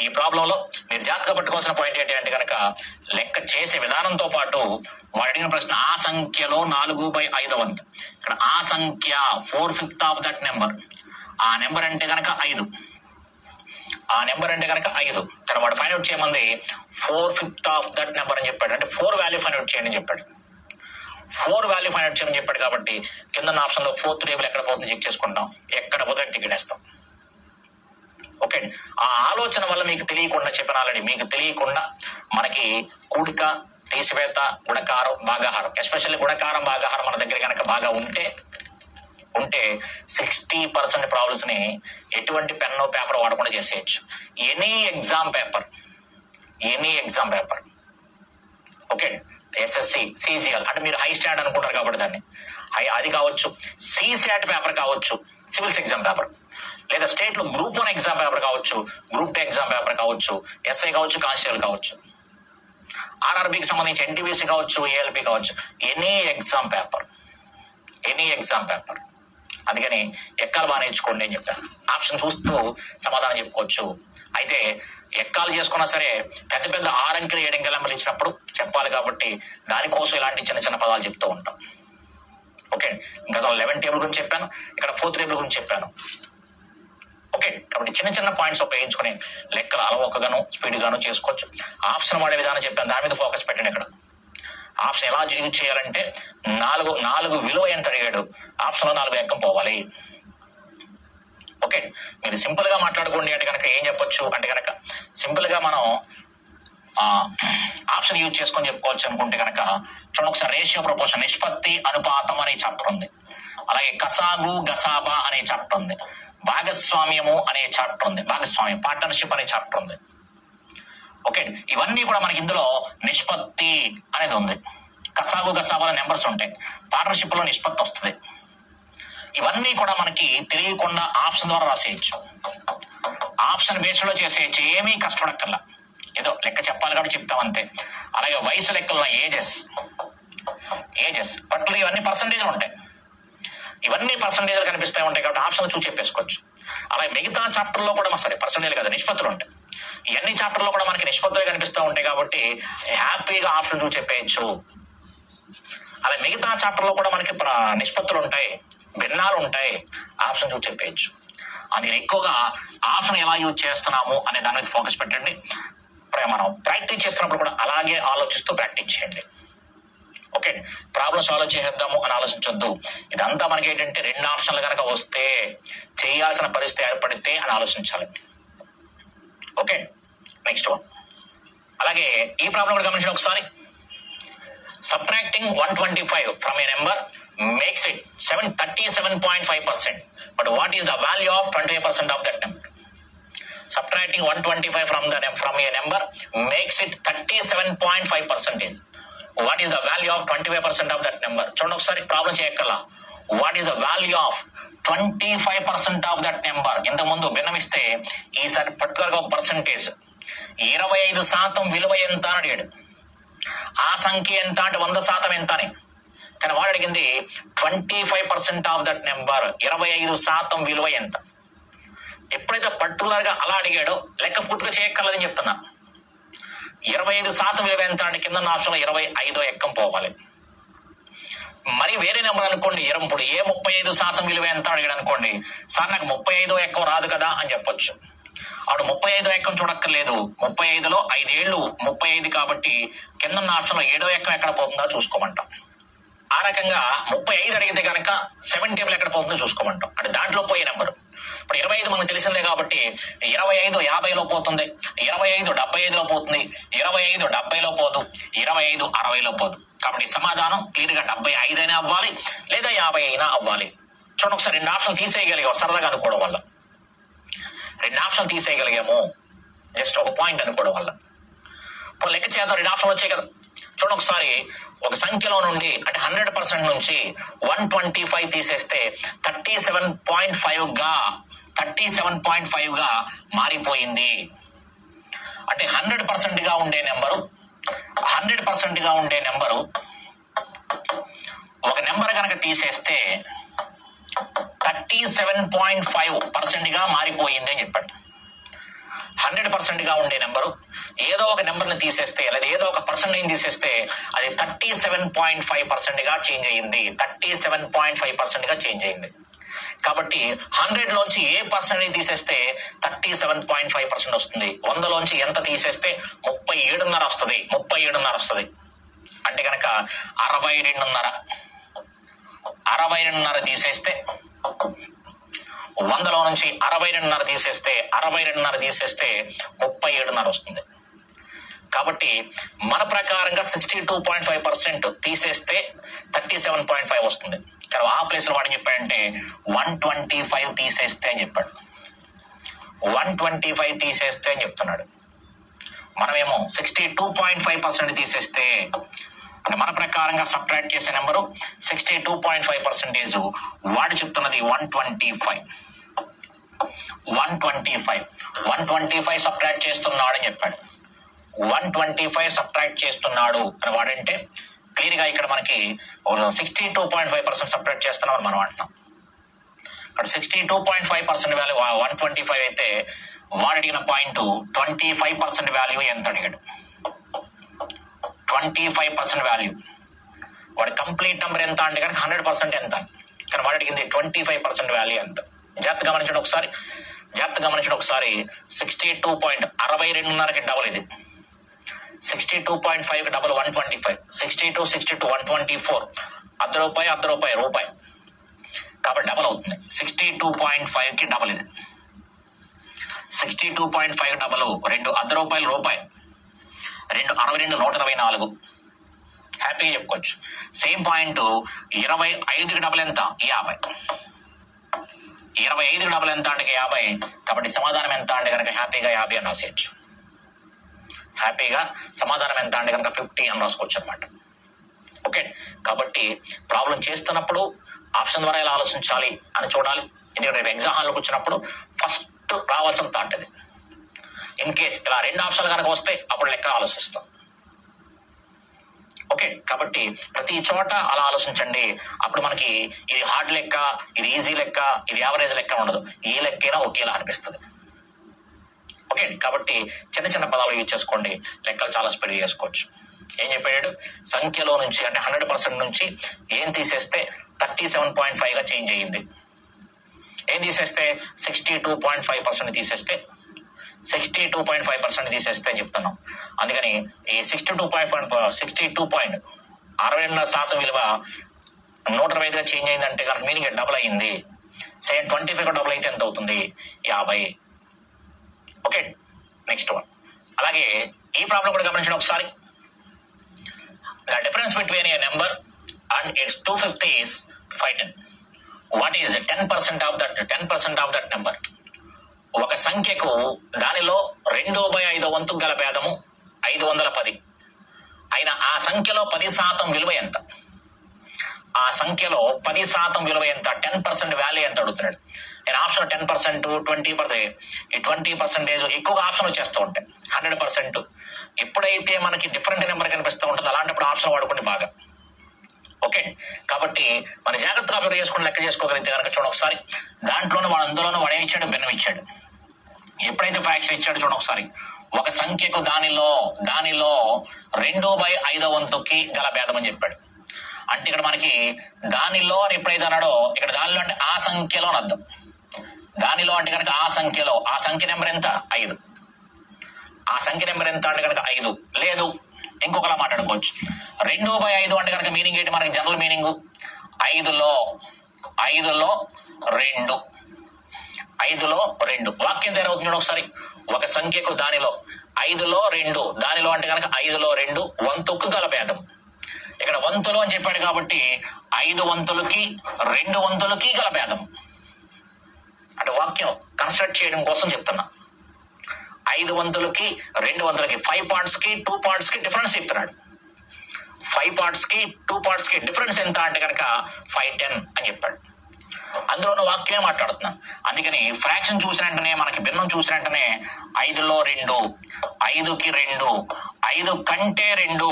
ఈ ప్రాబ్లంలో మీరు జాగ్రత్తగా పట్టుకోవాల్సిన పాయింట్ ఏంటి అంటే కనుక లెక్క చేసే విధానంతో పాటు వాడు అడిగిన ప్రశ్న ఆ సంఖ్యలో 4/5 వంతు. ఇక్కడ ఆ సంఖ్య 4/5 ఆఫ్ దట్ నెంబర్. ఆ నెంబర్ అంటే కనుక 5. ఇక్కడ వాడు ఫైండ్ అవుట్ చేయమంది 4/5 ఆఫ్ దట్ నెంబర్ అని చెప్పాడు. అంటే 4 వాల్యూ ఫైండ్ అవుట్ చేయండి అని చెప్పాడు. 4 వాల్యూ ఫైండ్ అవుట్ చేయమని చెప్పాడు కాబట్టి కింద ఆప్షన్ లో 4th టేబుల్ ఎక్కడ పోతుంది చెక్ చేసుకుంటాం, ఎక్కడ పోతే టికెట్ వేస్తాం. ఓకే, ఆ ఆలోచన వల్ల మీకు తెలియకుండా చెప్పిన ఆల్రెడీ మీకు తెలియకుండా మనకి కూడిక, తీసివేత, గుణకారం, భాగాహారం, ఎస్పెషల్లీ గుణకారం, భాగాహారం మన దగ్గర కనుక బాగా ఉంటే 60% ప్రాబ్లమ్స్ ని ఎటువంటి పెన్ను పేపర్ వాడకుండా చేసేయచ్చు. Any exam paper okay, SSC, CGL అంటే మీరు హై స్టాండ్ అనుకుంటారు కాబట్టి దాన్ని అది కావచ్చు, సిశాట్ పేపర్ కావచ్చు, సివిల్స్ ఎగ్జామ్ పేపర్, లేదా స్టేట్ లో గ్రూప్ 1 ఎగ్జామ్ పేపర్ కావచ్చు, గ్రూప్ 2 ఎగ్జామ్ పేపర్ కావచ్చు, ఎస్ఐ కావచ్చు, కానిస్టేబుల్ కావచ్చు, ఆర్ఆర్బికి సంబంధించి ఎన్టీపీసీ కావచ్చు, ఏఎల్పి కావచ్చు, ఎనీ ఎగ్జామ్ పేపర్. అందుకని ఎక్కాలు బాగా నేర్చుకోండి అని చెప్పాను. ఆప్షన్ చూస్తూ సమాధానం చెప్పుకోవచ్చు. అయితే ఎక్కాలు చేసుకున్నా సరే పెద్ద 6 అంకెలు 7 అంకెల నెంబర్లు ఇచ్చినప్పుడు చెప్పాలి కాబట్టి దానికోసం ఇలాంటి చిన్న చిన్న పదాలు చెప్తూ ఉంటాం. ఓకే, ఇంకా 11 టేబుల్ గురించి చెప్పాను, ఇక్కడ 4th టేబుల్ గురించి చెప్పాను. ఓకే, కాబట్టి చిన్న చిన్న పాయింట్స్ ఉపయోగించుకుని లెక్కలు అలవోకగాను స్పీడ్ గాను చేసుకోవచ్చు. ఆప్షన్ వాడే విధానం చెప్పాను, దాని మీద ఫోకస్ పెట్టండి. ఇక్కడ ఆప్షన్ ఎలా యూజ్ చేయాలంటే నాలుగు విలువ ఎంత అడిగాడు, ఆప్షన్ లో 4 ఎక్కం పోవాలి. ఓకే, మీరు సింపుల్ గా మాట్లాడుకోండి అంటే కనుక ఏం చెప్పొచ్చు అంటే కనుక సింపుల్ గా మనం ఆప్షన్ యూజ్ చేసుకొని చెప్పుకోవచ్చు అనుకుంటే కనుక చూడండి ఒకసారి, రేషియో ప్రపోర్షన్ నిష్పత్తి అనుపాతం అనే చాప్టర్ ఉంది, అలాగే కసాగు గసాబా అనే చాప్టర్ ఉంది, భాగస్వామ్యము అనే చాప్టర్ ఉంది, భాగస్వామ్యం పార్ట్నర్షిప్ అనే చాప్టర్ ఉంది. ఓకే, ఇవన్నీ కూడా మనకి ఇందులో నిష్పత్తి అనేది ఉంది. కసాగు గసాబాల నెంబర్స్ ఉంటాయి, పార్ట్నర్షిప్ లో నిష్పత్తి వస్తుంది. ఇవన్నీ కూడా మనకి తెలియకుండా ఆప్షన్ ద్వారా రాసేయచ్చు, ఆప్షన్ బేస్ లో చేసేయచ్చు, ఏమీ కష్టపడక్కర్లా, ఏదో లెక్క చెప్పాలి కాబట్టి చెప్తాం అంతే. అలాగే వయసు లెక్కలు ఏజెస్ పట్ల ఇవన్నీ పర్సంటేజ్లు ఉంటాయి, ఇవన్నీ పర్సంటేజ్లు కనిపిస్తూ ఉంటాయి కాబట్టి ఆప్షన్ చూసి చెప్పేసుకోవచ్చు. అలాగే మిగతా చాప్టర్ లో కూడా సరే పర్సంటేజ్ కదా నిష్పత్తులు ఉంటాయి, ఇవన్నీ చాప్టర్ లో కూడా మనకి నిష్పత్తులు కనిపిస్తూ ఉంటాయి కాబట్టి హ్యాపీగా ఆప్షన్ చూసి చెప్పేయచ్చు. అలాగే మిగతా చాప్టర్ లో కూడా మనకి నిష్పత్తులు ఉంటాయి, భిన్నాలు ఉంటాయి, ఆప్షన్ చూసి చెప్పేయచ్చు. అందుకని ఎక్కువగా ఆప్షన్ ఎలా యూజ్ చేస్తున్నాము అనే దాని మీద ఫోకస్ పెట్టండి. మనం ప్రాక్టీస్ చేస్తున్నప్పుడు కూడా అలాగే ఆలోచిస్తూ ప్రాక్టీస్ చేయండి. ఓకే, ప్రాబ్లమ్ సాల్వ్ చేద్దాము అని ఆలోచించొద్దు. ఇదంతా మనకి ఏంటంటే 2 ఆప్షన్లు కనుక వస్తే చేయాల్సిన పరిస్థితి ఏర్పడితే అని ఆలోచించాలి. Okay, next one. అలాగే ఈ ప్రాబ్లం కూడా గమనించండి ఒకసారి. Subtracting 125 from A number makes it 37.5%, but what is the value of 25% of that number? Subtracting 125 from a number makes it 37.5%. What is the value of 25% of that number? చూడండి ఒకసారి problem చేయక్కర్లా. What is the value of 25% of that number? ఇంతకుముందు భిన్నమిస్తే ఈసారి particular గా ఒక percentage 25% విలువ ఎంత అని అడిగాడు. ఆ సంఖ్య ఎంత అంటే 100% ఎంత అని. కానీ వాడు అడిగింది 25% ఆఫ్ దట్ నెంబర్, 25% విలువ ఎంత. ఎప్పుడైతే పర్టికులర్ గా అలా అడిగాడో లెక్క పూర్తిగా చేయక్కర్లేదని చెప్తున్నా. 25% విలువ ఎంత అంటే కింద ఆప్షన్ 25 ఎక్కం పోవాలి. మరి వేరే నెంబర్ అనుకోండి, ఇప్పుడు ఏ 35% విలువ ఎంత అడిగాడు అనుకోండి, సార్ నాకు 35 ఎక్కం రాదు కదా అని చెప్పొచ్చు. ఆవిడ 35 ఎక్కం చూడక్కర్లేదు, 35లో 5 ఏళ్ళు 35 కాబట్టి కింద ఆప్షన్ 7 ఎక్కం ఎక్కడ పోతుందో చూసుకోమంటాం. ఆ రకంగా 35 అడిగితే కనుక 7 టేబుల్ ఎక్కడ పోతుందో చూసుకోమంటాం, అంటే దాంట్లో పోయే నెంబర్. ఇప్పుడు 25 మనకు తెలిసిందే కాబట్టి 25 50లో పోతుంది, 25 75లో పోతుంది, 25 70లో పోదు, 25 60లో పోదు. కాబట్టి సమాధానం క్లియర్ గా 75 అయినా అవ్వాలి లేదా 50 అయినా అవ్వాలి. చూడండి ఒకసారి 2 ఆప్షన్ తీసేయగలిగాము సరదాగా అనుకోవడం వల్ల, 2 ఆప్షన్ తీసేయగలిగాము జస్ట్ ఒక పాయింట్ అనుకోవడం వల్ల. ఇప్పుడు లెక్క చేద్దాం, 2 ఆప్షన్ వచ్చాయి కదా. చూడండి ఒకసారి, ఒక సంఖ్యలో నుండి అంటే 100% నుంచి 125 తీసేస్తే 37.5 గా మారిపోయింది. అంటే 100% గా ఉండే నెంబరు ఒక నెంబర్ కనుక తీసేస్తే 37.5% గా మారిపోయింది అని చెప్పాడు. 100% గా ఉండే నెంబరు ఏదో ఒక నెంబర్ని తీసేస్తే లేదా ఏదో ఒక పర్సెంటేజ్ తీసేస్తే అది 37.5% గా చేంజ్ అయ్యింది. 37.5% గా చేంజ్ అయింది. కాబట్టి 100 లోంచి ఏ పర్సెంటేజ్ తీసేస్తే 37.5% వస్తుంది. 100 లోంచి ఎంత తీసేస్తే 37.5 వస్తుంది. 37.5 వస్తుంది అంటే కనుక 62.5 తీసేస్తే 100లో నుంచి 62.5 తీసేస్తే 37.5 వస్తుంది. కాబట్టి మన ప్రకారంగా 62.5% తీసేస్తే 37.5 వస్తుంది. కానీ ఆ ప్లేస్ లో వాడు చెప్పాడంటే 125 తీసేస్తే అని చెప్పాడు. 125 తీసేస్తే అని చెప్తున్నాడు. మనమేమో 62.5% తీసేస్తే అంటే మన ప్రకారంగా సబ్ట్రాక్ట్ చేసే నెంబరు 62.5%. వాడు చెప్తున్నది 125 సబ్ట్రాక్ట్ చేస్తున్నాడు అని చెప్పాడు. 125 సబ్ట్రాక్ట్ చేస్తున్నాడు అని వాడంటే క్లియర్ గా ఇక్కడ మనకి 62.5% సబ్ట్రాక్ట్ చేస్తున్నామని మనం అంటున్నాం. ఇక్కడ 62.5% వాల్యూ 125 అయితే వాడు అడిగిన పాయింట్ 25% వాల్యూ ఎంత అడిగాడు. 25% వాల్యూ వాడి కంప్లీట్ నెంబర్ ఎంత అంటే కనుక 100% ఎంత, కానీ వాడు అడిగింది 25% వాల్యూ ఎంత. జాగ్రత్తగా గమనించండి ఒకసారి 62.62కి డబుల్ ఇది, 62.5కి డబుల్ 125, 62 124, రూపాయి కాబట్టి డబుల్ అవుతుంది. 62.5కి డబుల్ ఇది, 62.5 డబుల్ 2 అర్ధ రూపాయలు, 62 124 హ్యాపీగా చెప్పుకోవచ్చు. సేమ్ పాయింట్ 25కి డబుల్ ఎంత 50, 25కి డబుల్ ఎంత అంటే 50, కాబట్టి సమాధానం ఎంత అంటే కనుక హ్యాపీగా 50 అని రాసేయచ్చు. హ్యాపీగా సమాధానం ఎంత అంటే కనుక 50 అని రాసుకోవచ్చు అనమాట. ఓకే, కాబట్టి ప్రాబ్లం చేస్తున్నప్పుడు ఆప్షన్ ద్వారా ఎలా ఆలోచించాలి అని చూడాలి. ఎందుకంటే రేపు ఎగ్జామ్ హాల్లోకి వచ్చినప్పుడు ఫస్ట్ రావాల్సిన థాట్ అది. ఇన్ కేస్ ఇలా 2 ఆప్షన్లు కనుక వస్తే అప్పుడు లెక్క ఆలోచిస్తాం. ఓకే, కాబట్టి ప్రతి చోట అలా ఆలోచించండి. అప్పుడు మనకి ఇది హార్డ్ లెక్క, ఇది ఈజీ లెక్క, ఇది యావరేజ్ లెక్క ఉండదు, ఏ లెక్కైనా ఒకేలా అనిపిస్తుంది. ఓకే, కాబట్టి చిన్న పదాలు యూజ్ చేసుకోండి, లెక్కలు చాలా స్పీడ్ చేసుకోవచ్చు. ఏం చెప్పాడు, సంఖ్యలో నుంచి అంటే 100% నుంచి ఏం తీసేస్తే 37.5గా చేంజ్ అయ్యింది. ఏం తీసేస్తే 62.5% తీసేస్తే 62.5% తీసేస్తే అని చెప్తున్నాం. అందుకని ఈ 62.62% విలువ 125గా చేంజ్ అయిందంటే కనుక మీనింగ్ డబుల్ అయ్యింది. 25 డబుల్ అయితే ఎంత అవుతుంది 50. Okay, next one. అలాగే ఈ ప్రాబ్లం కూడా గమనించండి ఒకసారి. The difference between a number and its 250 is 510. What is 10% of that number? ఒక సంఖ్యకు దానిలో 2/5 వంతు గల భేదము 510 అయినా ఆ సంఖ్యలో 10% విలువ ఎంత? ఆ సంఖ్యలో 10% విలువ ఎంత? 10% వాల్యూ ఎంత అడుగుతున్నాడు. నేను ఆప్షన్ 10%, 20%, ఈ 20% ఎక్కువగా ఆప్షన్ వచ్చేస్తూ ఉంటాయి. 100% ఎప్పుడైతే మనకి డిఫరెంట్ నెంబర్ కనిపిస్తూ ఉంటుందో అలాంటప్పుడు ఆప్షన్ వాడుకోండి బాగా. ఓకే, కాబట్టి మన జాగ్రత్తగా అభివృద్ధి చేసుకుని లెక్క చేసుకోగలిగితే కనుక చూడండి ఒకసారి. దాంట్లోనే అందులోనూ వాడు ఏమి ఇచ్చాడు, భిన్నం ఇచ్చాడు. ఎప్పుడైతే ఫ్రాక్షన్ ఇచ్చాడు చూడండి ఒకసారి. ఒక సంఖ్యకు దానిలో 2/5 వంతుకి గల భేదం అని చెప్పాడు. అంటే ఇక్కడ మనకి దానిలో అని ఎప్పుడైతే అన్నాడో ఇక్కడ దానిలో అంటే ఆ సంఖ్యలో అని అర్థం. దానిలో అంటే కనుక ఆ సంఖ్య నెంబర్ ఎంత 5, ఆ సంఖ్య నెంబర్ ఎంత అంటే కనుక 5. లేదు ఇంకొకలా మాట్లాడుకోవచ్చు. 2/5 అంటే కనుక మీనింగ్ ఏంటి, మనకి జనరల్ మీనింగ్ 5లో 2, 5లో 2. వాక్యం తయారవుతుంది ఒకసారి. ఒక సంఖ్యకు దానిలో 5లో 2, దానిలో అంటే కనుక 5లో 2 వంతుకు గల భేదం. ఇక్కడ వంతులు అని చెప్పాడు కాబట్టి 5 వంతులకి 2 వంతులకి గల భేదం. అంటే వాక్యం కన్స్ట్రక్ట్ చేయడం కోసం చెప్తున్నా. 5 వంతులకి 2 వంతులకి 5 parts కి 2 parts కి డిఫరెన్స్ చెప్తున్నాడు. 5 parts కి 2 parts కి డిఫరెన్స్ ఎంత అంటే కనుక 510 అని చెప్పాడు. అందులోనూ వాక్యమే మాట్లాడుతున్నాం. అందుకని ఫ్రాక్షన్ చూసిన వెంటనే మనకి భిన్నం చూసిన వెంటనే 5లో 2, 5కి 2, 5 కంటే 2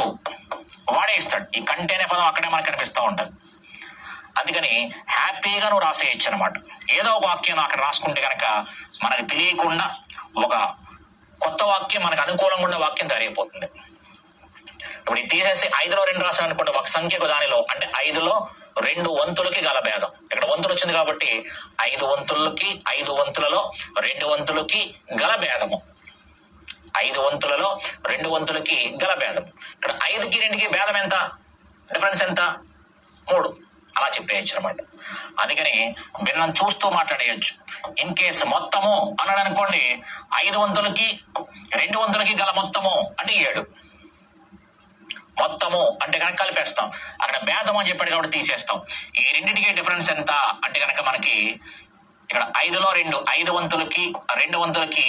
వాడే ఇస్తాడు. ఈ కంటే అనే పదం అక్కడే మనకు కనిపిస్తూ ఉంటుంది. అందుకని హ్యాపీగా నువ్వు రాసేయచ్చు అనమాట. ఏదో ఒక వాక్యం అక్కడ రాసుకుంటే కనుక మనకు తెలియకుండా ఒక కొత్త వాక్యం, మనకు అనుకూలంగా ఉన్న వాక్యం తయారైపోతుంది. ఇప్పుడు ఇది తీసేసి 5లో 2 రాసాను అనుకోండి. ఒక సంఖ్యకు దానిలో అంటే 5లో 2 వంతులకి గల భేదం. ఇక్కడ వంతులు వచ్చింది కాబట్టి 5 వంతులకి 5 వంతులలో 2 వంతులకి గల భేదము. 5 వంతులలో 2 వంతులకి గల భేదం. ఇక్కడ 5కి 2కి భేదం ఎంత, డిఫరెన్స్ ఎంత 3 అలా చెప్పేయచ్చు అనమాట. అందుకని భిన్నం చూస్తూ మాట్లాడేయచ్చు. ఇన్ కేసు మొత్తము అన్నాడు అనుకోండి, 5 వంతులకి 2 వంతులకి గల మొత్తము అంటే 7. మొత్తము అంటే కనుక కలిపేస్తాం. అక్కడ భేదం అని చెప్పాడు కాబట్టి తీసేస్తాం. ఈ రెండింటికి డిఫరెన్స్ ఎంత అంటే కనుక మనకి ఇక్కడ 5లో 2, 5 వంతులకి 2 వంతులకి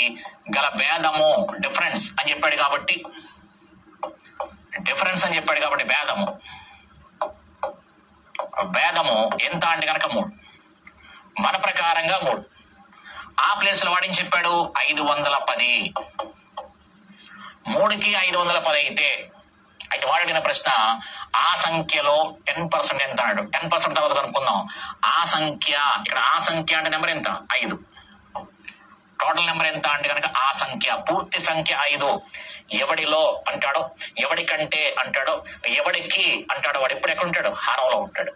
గల భేదము డిఫరెన్స్ అని చెప్పాడు కాబట్టి భేదము ఎంత అంటే కనుక 3. మన ప్రకారంగా 3. ఆ ప్లేస్ లో వాడిని చెప్పాడు 510. 3కి 510 అయితే వాడు అడిగిన ప్రశ్న ఆ సంఖ్యలో 10% ఎంత అన్నాడు. 10% తర్వాత కనుక్కుందాం. ఆ సంఖ్య, ఇక్కడ ఆ సంఖ్య అంటే నెంబర్ ఎంత 5. టోటల్ నెంబర్ ఎంత అంటే కనుక ఆ సంఖ్య, పూర్తి సంఖ్య 5. ఎవడిలో అంటాడో, ఎవడికంటే అంటాడో, ఎవడికి అంటాడో వాడు ఎప్పుడు ఎక్కడ ఉంటాడు? హారంలో ఉంటాడు.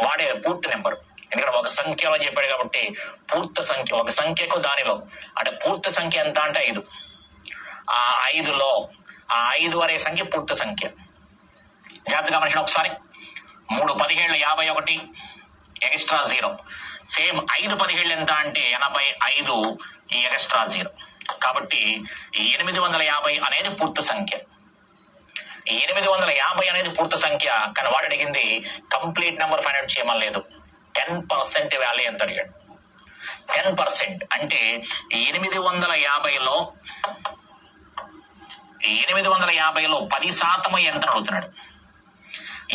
వాడే పూర్తి నెంబర్. ఎందుకంటే ఒక సంఖ్యలో చెప్పాడు కాబట్టి పూర్తి సంఖ్య, ఒక సంఖ్యకు దానిలో అంటే పూర్తి సంఖ్య ఎంత అంటే 5. ఆ 5లో ఆ 5 అనే సంఖ్య పూర్తి సంఖ్య. జాగ్రత్తగా మనిషిని ఒకసారి 3 17 51 ఎక్స్ట్రా 0. సేమ్ 5 17 ఎంత అంటే 85 ఈ ఎక్స్ట్రా 0. కాబట్టి 850 అనేది పూర్తి సంఖ్య. 850 అనేది పూర్తి సంఖ్య. కానీ వాడు అడిగింది కంప్లీట్ నెంబర్ ఫైండ్ అవుట్ చేయమని లేదు, 10% వాల్యూ ఎంత అడిగాడు. 10% అంటే 850లో 10% ఎంత అడుగుతున్నాడు.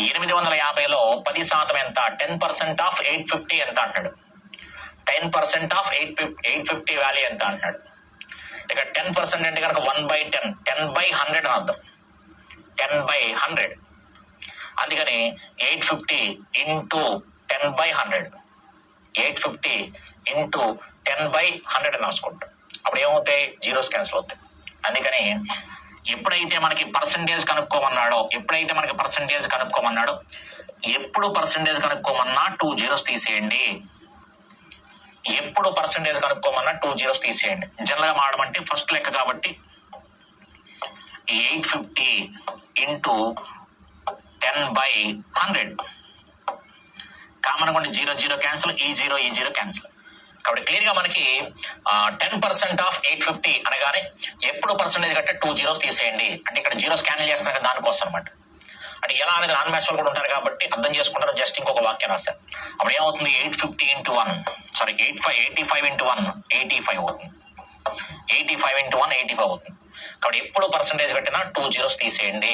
850లో 10% ఎంత? 10% ఆఫ్ 850 ఎంత అంటాడు. 10% ఆఫ్ 850 వాల్యూ ఎంత అంటున్నాడు. ఇక 10% అంటే కనుక 1/10, 10/100 అని అర్థం. 10/100. అందుకని 850 ఇంటూ 10/100, 850 ఇంటూ 10/100 అని రాసుకుంటాం. అప్పుడు ఏమవుతాయి? జీరోస్ క్యాన్సిల్ అవుతాయి. అందుకని ఎప్పుడైతే మనకి పర్సంటేజ్ కనుక్కోమన్నాడో, ఎప్పుడు పర్సంటేజ్ కనుక్కోమన్నా 2 zeros తీసేయండి. ఎప్పుడు పర్సంటేజ్ కనుక్కోమన్నా 2 zeros తీసేయండి. జనరల్ గా మాడమంటే ఫస్ట్ లెక్క కాబట్టి 850 ఇంటూ 10/100 కామన్ కొంటే 0 0 క్యాన్సిల్, ఈ 0 క్యాన్సిల్. కాబట్టి క్లియర్ గా మనకి 10% ఆఫ్ 850 అనగానే ఎప్పుడు పర్సంటేజ్ కంటే 2 zeros తీసేయండి అంటే ఇక్కడ జీరోస్ క్యాన్సిల్ చేస్తున్నారు కదా, దానికోసం అనమాట. అంటే ఎలా అనేది నాన్ మ్యాథ్స్ వాళ్ళు కూడా ఉంటారు కాబట్టి అర్థం చేసుకుంటారు. జస్ట్ ఇంకొక వాక్యం రాశారు. అప్పుడు ఏమవుతుంది? 850 ఇంటూ 1 సారీ 85 ఇంటూ 1 85 అవుతుంది. 85 ఇంటూ 1 85 అవుతుంది. కాబట్టి ఎప్పుడు పర్సంటేజ్ కట్టినా 2 zeros తీసేయండి.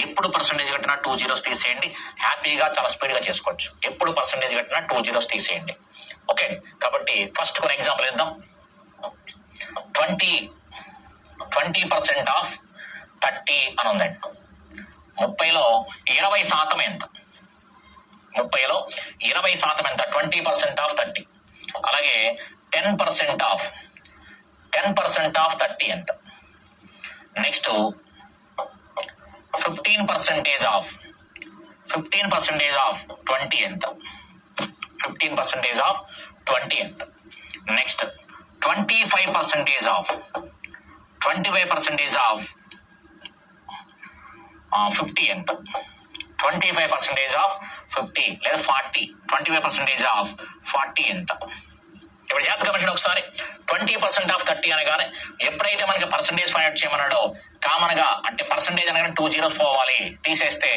ఎప్పుడు పర్సంటేజ్ కట్టినా 2 zeros తీసేయండి. హ్యాపీగా చాలా స్పీడ్ గా చేసుకోవచ్చు. ఎప్పుడు పర్సంటేజ్ కట్టినా 2 zeros తీసేయండి. ఓకే, కాబట్టి ఫస్ట్ కొన్ని ఎగ్జాంపుల్ ఇద్దాం. 20% ఆఫ్ 30 అని ఉందండి. 30లో 20% ఎంత? 30లో 20% ఎంత? 20% ఆఫ్ 30. అలాగే 10% ఆఫ్ 30 ఎంత? నెక్స్ట్ 15% ఆఫ్ 20 ఎంత? 15% ఆఫ్ 20 ఎంత? నెక్స్ట్ 25% ఆఫ్ 50 ఎంత? 25% ఆఫ్ 50 లేదా 40, 25% ఆఫ్ 40 ఎంత? ఇప్పుడు జాగ్రత్తగా గమనించండి ఒకసారి. 20% ఆఫ్ 30 అనగానే ఎప్పుడైతే మనకి పర్సంటేజ్ ఫైండ్ అవుట్ చేయమన్నాడో కామన్ గా అంటే పర్సంటేజ్ అనగానే 2 zeros పోవాలి, తీసేస్తే